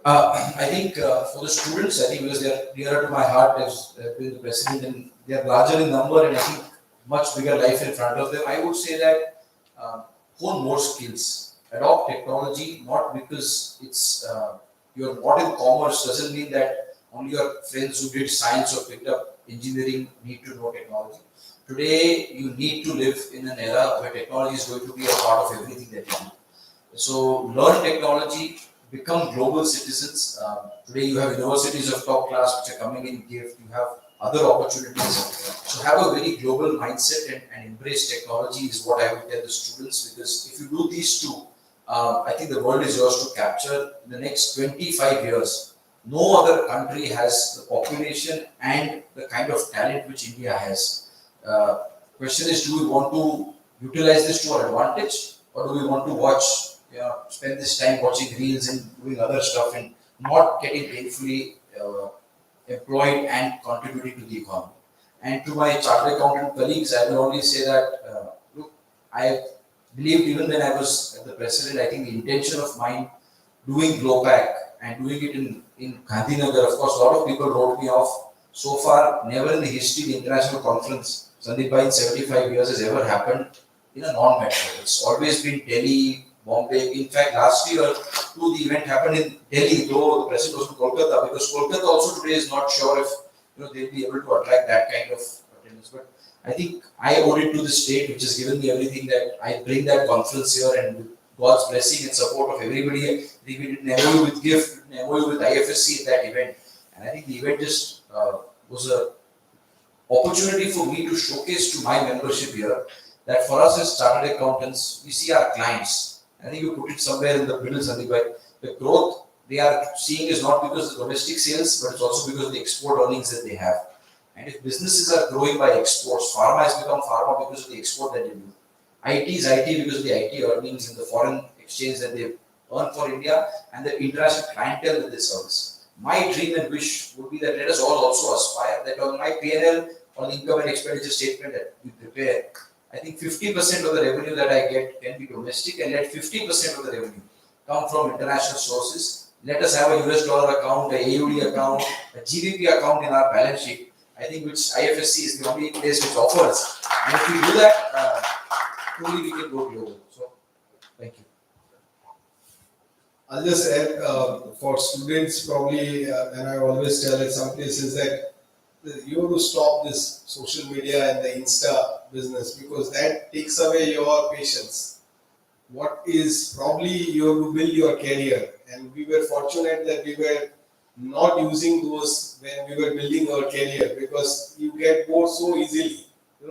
I think for the students, I think because they are dearer to my heart as being the president, and they are larger in number, and I think much bigger life in front of them. I would say that hone more skills, adopt technology, not because it's you're not in commerce doesn't mean that only your friends who did science or picked up engineering need to know technology. Today, you need to live in an era where technology is going to be a part of everything that you do. So learn technology, become global citizens. Today you have universities of top class which are coming in GIFT. You have other opportunities. So have a very global mindset and embrace technology is what I would tell the students, because if you do these two, I think the world is yours to capture. In the next 25 years, no other country has the population and the kind of talent which India has. Question is, do we want to utilize this to our advantage, or do we want to spend this time watching reels and doing other stuff and not getting painfully employed and contributing to the economy? And to my chartered accountant colleagues, I will only say that, look, I believed even when I was the president, I think the intention of mine doing GloPack and doing it in Gandhinagar, of course, a lot of people wrote me off. So far, never in the history of the international conference, Sandeep bhai, in 75 years has ever happened in a non-metro. It's always been Delhi, Bombay. In fact, last year, too, the event happened in Delhi, though the president was to Kolkata, because Kolkata also today is not sure if they'll be able to attract that kind of attendance. But I think I owe it to the state, which has given me everything, that I bring that conference here, and with God's blessing and support of everybody, I think we did an MOU with GIFT, an MOU with IFSC at that event. And I think the event just was a opportunity for me to showcase to my membership here that for us as chartered accountants, we see our clients. I think you put it somewhere in the middle, Sandeep bhai. The growth they are seeing is not because of the domestic sales, but it's also because of the export earnings that they have. And if businesses are growing by exports, pharma has become pharma because of the export that they do. IT is IT because of the IT earnings in the foreign exchange that they earn for India and the international clientele that they service. My dream and wish would be that let us all also aspire that on my P&L, on the income and expenditure statement that we prepare, I think 50% of the revenue that I get can be domestic, and let 50% of the revenue come from international sources. Let us have a US dollar account, a AUD account, a GBP account in our balance sheet. I think which IFSC is the only place which offers. And if we do that, truly we can go global. So, thank you. I'll just add for students probably, and I always tell at some places that you have to stop this social media and the Insta business, because that takes away your patience. What is probably you have to build your career, and we were fortunate that we were not using those when we were building our career, because you get bored so easily.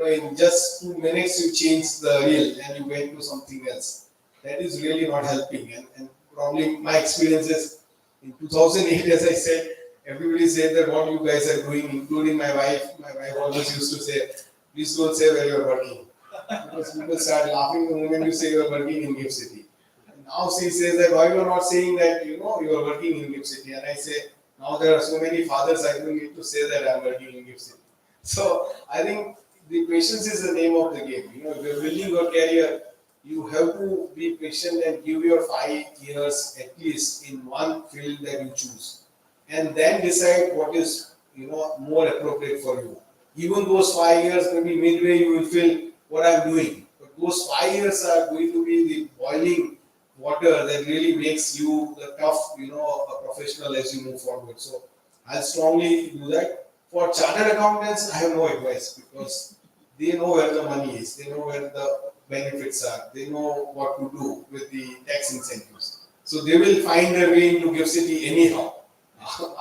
In just 2 minutes you change the reel and you went to something else. That is really not helping. And probably my experience is in 2008, as I said, everybody said that what you guys are doing, including my wife. My wife always used to say, please don't say where you are working. Because people start laughing the moment you say you are working in GIFT City. And now she says that why you are not saying that you are working in GIFT City. And I say, now there are so many fathers, I don't need to say that I am working in GIFT City. So I think the patience is the name of the game. If you are building your career, you have to be patient and give your 5 years at least in one field that you choose, and then decide what is more appropriate for you. Even those 5 years, maybe midway you will feel what I'm doing, but those 5 years are going to be the boiling water that really makes you the tough, a professional as you move forward. So I'll strongly do that. For chartered accountants, I have no advice, because they know where the money is, they know where the benefits are, they know what to do with the tax incentives. So they will find their way into GIFT City anyhow.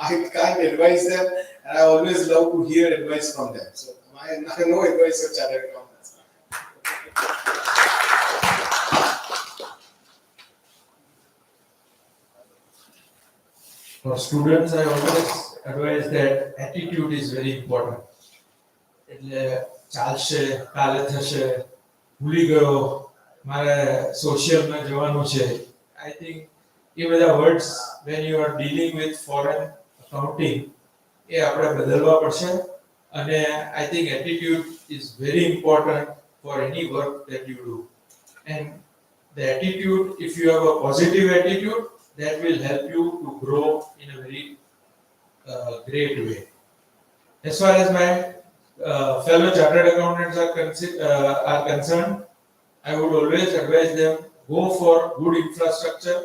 I can't advise them, and I always love to hear advice from them. So I have no advice for chartered accountants. For students, I always advise that attitude is very important. એટલે ચાલશે કાલે થશે ભૂલી ગયો મારે સોશિયલમાં જવાનું છે I think એ બધા words when you are dealing with foreign accounting એ આપણે બદલવા પડશે અને I think attitude is very important for any work that you do and the attitude if you have a positive attitude that will help you to grow in a very great way. As far as my fellow chartered accountants are concerned, I would always advise them go for good infrastructure,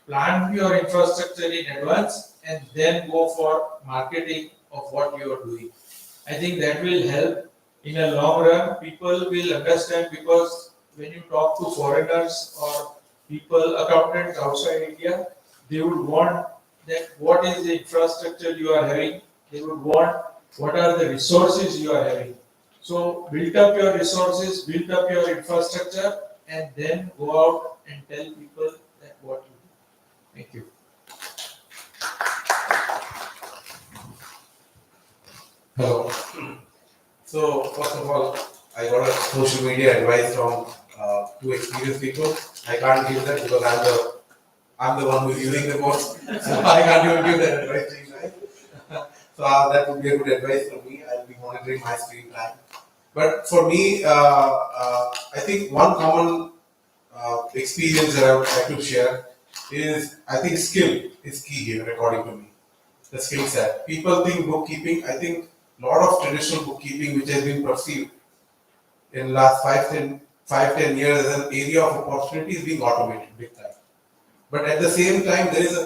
plan your infrastructure in advance, and then go for marketing of what you are doing. I think that will help in a long run. People will understand because when you talk to foreigners or people, accountants outside India, they would want that what is the infrastructure you are having. They would want what are the resources you are having. So build up your resources, build up your infrastructure, and then go out and tell people that what you do. Thank you. Hello. So first of all, I got a social media advice from two experienced people. I can't give that because I'm the one who is using the most. So I can't even give that advice to you guys. So that would be a good advice for me. I'll be monitoring my screen time. But for me, I think one common experience that I would like to share is I think skill is key here, according to me. The skill set. People think bookkeeping. I think a lot of traditional bookkeeping, which has been perceived in last 5-10 years as an area of opportunity, is being automated big time. But at the same time, there is a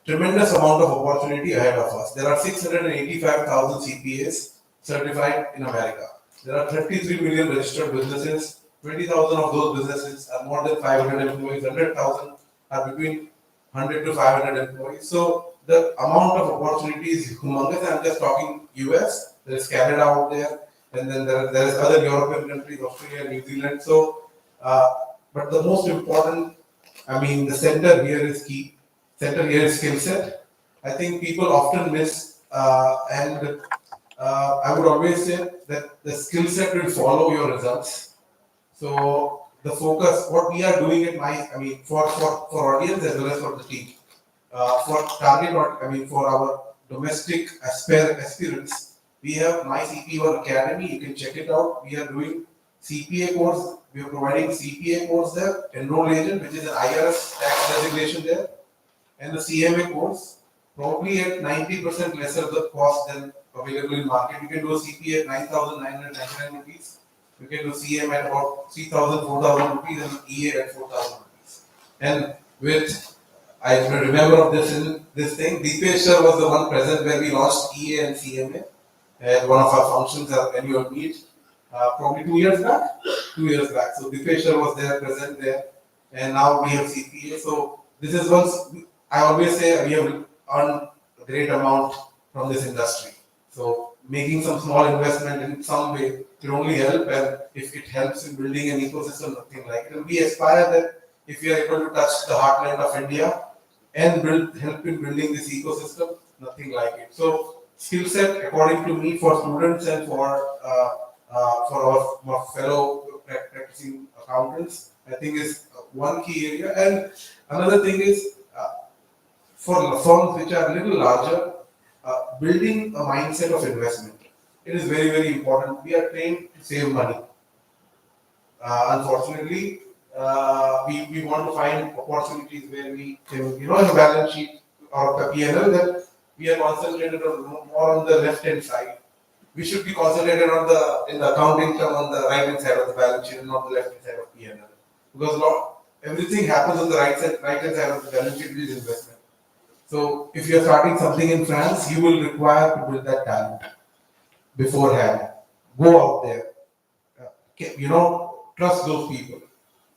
tremendous amount of opportunity ahead of us. There are 685,000 CPAs certified in America. There are 33 million registered businesses. 20,000 of those businesses are more than 500 employees. 100,000 are between 100 to 500 employees. So the amount of opportunity is humongous. I'm just talking US. There is Canada out there, and then there is other European countries, Australia, New Zealand. So, but the most important, I mean, the center here is key. Center here is skill set. I think people often miss, and I would always say that the skill set will follow your results. So the focus, what we are doing at for audience as well as for the team, for target, for our domestic aspirants, we have My CPA Academy. You can check it out. We are doing CPA course. We are providing CPA course there, enroll agent, which is an IRS tax designation there, and the CMA course, probably at 90% lesser the cost than available in market. You can do a CPA at 9,999 rupees. You can do CM at about 3,000, 4,000 rupees, and EA at 4,000 rupees. And with, I remember of this thing, Deepesh sir was the one present when we launched EA and CMA at one of our functions at annual meet, probably 2 years back. 2 years back. So Deepesh sir was there, present there, and now we have CPA. So this is once, I always say we have earned a great amount from this industry. So making some small investment in some way will only help, and if it helps in building an ecosystem, nothing like it. And we aspire that if we are able to touch the heartland of India and help in building this ecosystem, nothing like it. So skill set, according to me, for students and for our fellow practicing accountants, I think is one key area. And another thing is for firms which are a little larger, building a mindset of investment. It is very, very important. We are trained to save money. Unfortunately, we want to find opportunities where we can, in a balance sheet or a P&L, that we are concentrated on more on the left-hand side. We should be concentrated in the accounting term on the right-hand side of the balance sheet and not the left-hand side of P&L. Because everything happens on the right-hand side of the balance sheet, which is investment. So if you are starting something in France, you will require to build that talent beforehand. Go out there. Trust those people.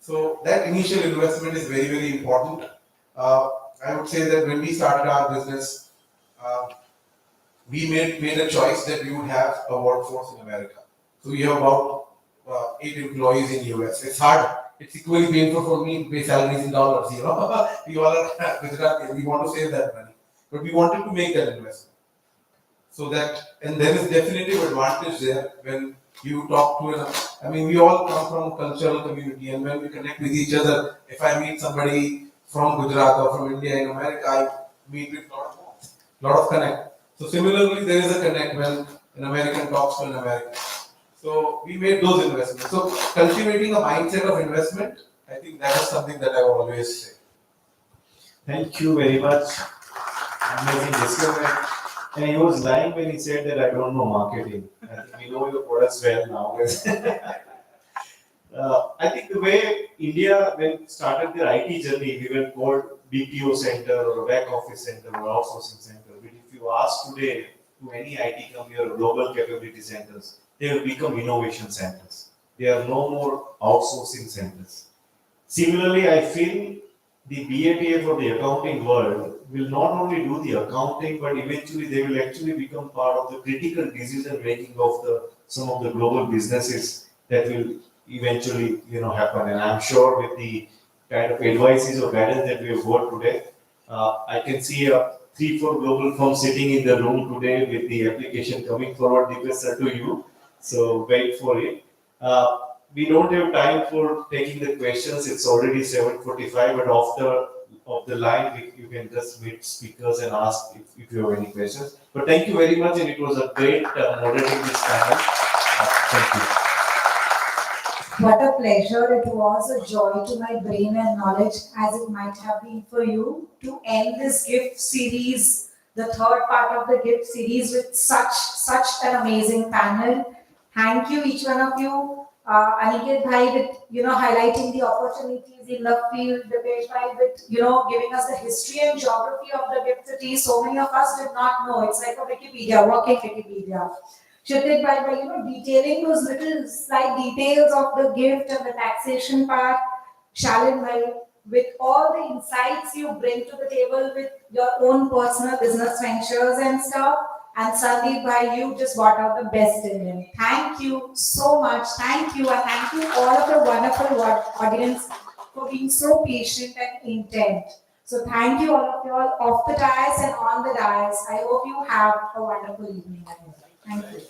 So that initial investment is very, very important. I would say that when we started our business, uh, we made a choice that we would have a workforce in America. So we have about 8 employees in US. It's hard. It's equally painful for me to pay salaries in dollars. You know, we all are Gujarati. We want to save that money, but we wanted to make that investment. So that, and there is definitive advantage there when you talk to an. I mean, we all come from a cultural community, and when we connect with each other, if I meet somebody from Gujarat or from India in America, I meet with lot of connect. So similarly, there is a connect when an American talks to an American. So we made those investments. So cultivating a mindset of investment, I think that is something that I always say. Thank you very much. Amazing discussion. And he was lying when he said that I don't know marketing. I think we know your products well now. I think the way India, when started their IT journey, we were called BPO center or back office center or outsourcing center. But if you ask today to any IT company or global capability centers, they will become innovation centers. They are no more outsourcing centers. Similarly, I feel the BATF or the accounting world will not only do the accounting, but eventually they will actually become part of the critical decision making of the some of the global businesses that will eventually happen. And I'm sure with the kind of advices or guidance that we have got today, I can see 3-4 global firms sitting in the room today with the application coming forward. Deepesh sir, to you. So wait for it. We don't have time for taking the questions. It's already 7:45, but after of the line, you can just meet speakers and ask if you have any questions. But thank you very much, and it was a great moderating this panel. Thank you. What a pleasure. It was a joy to my brain and knowledge, as it might have been for you, to end this gift series, the third part of the gift series, with such an amazing panel. Thank you, each one of you. Aniket Bhai with highlighting the opportunities in love field, Dipesh Bhai with giving us the history and geography of the gift city. So many of us did not know. It's like a Wikipedia, walking Wikipedia. Kshitij by detailing those little slight details of the gift and the taxation part. Shalin bhai, with all the insights you bring to the table with your own personal business ventures and stuff. And Sandeep bhai, you just brought out the best in him. Thank you so much. Thank you, and thank you all of the wonderful audience for being so patient and intent. So thank you all of you all off the dais and on the dais. I hope you have a wonderful evening. Thank you.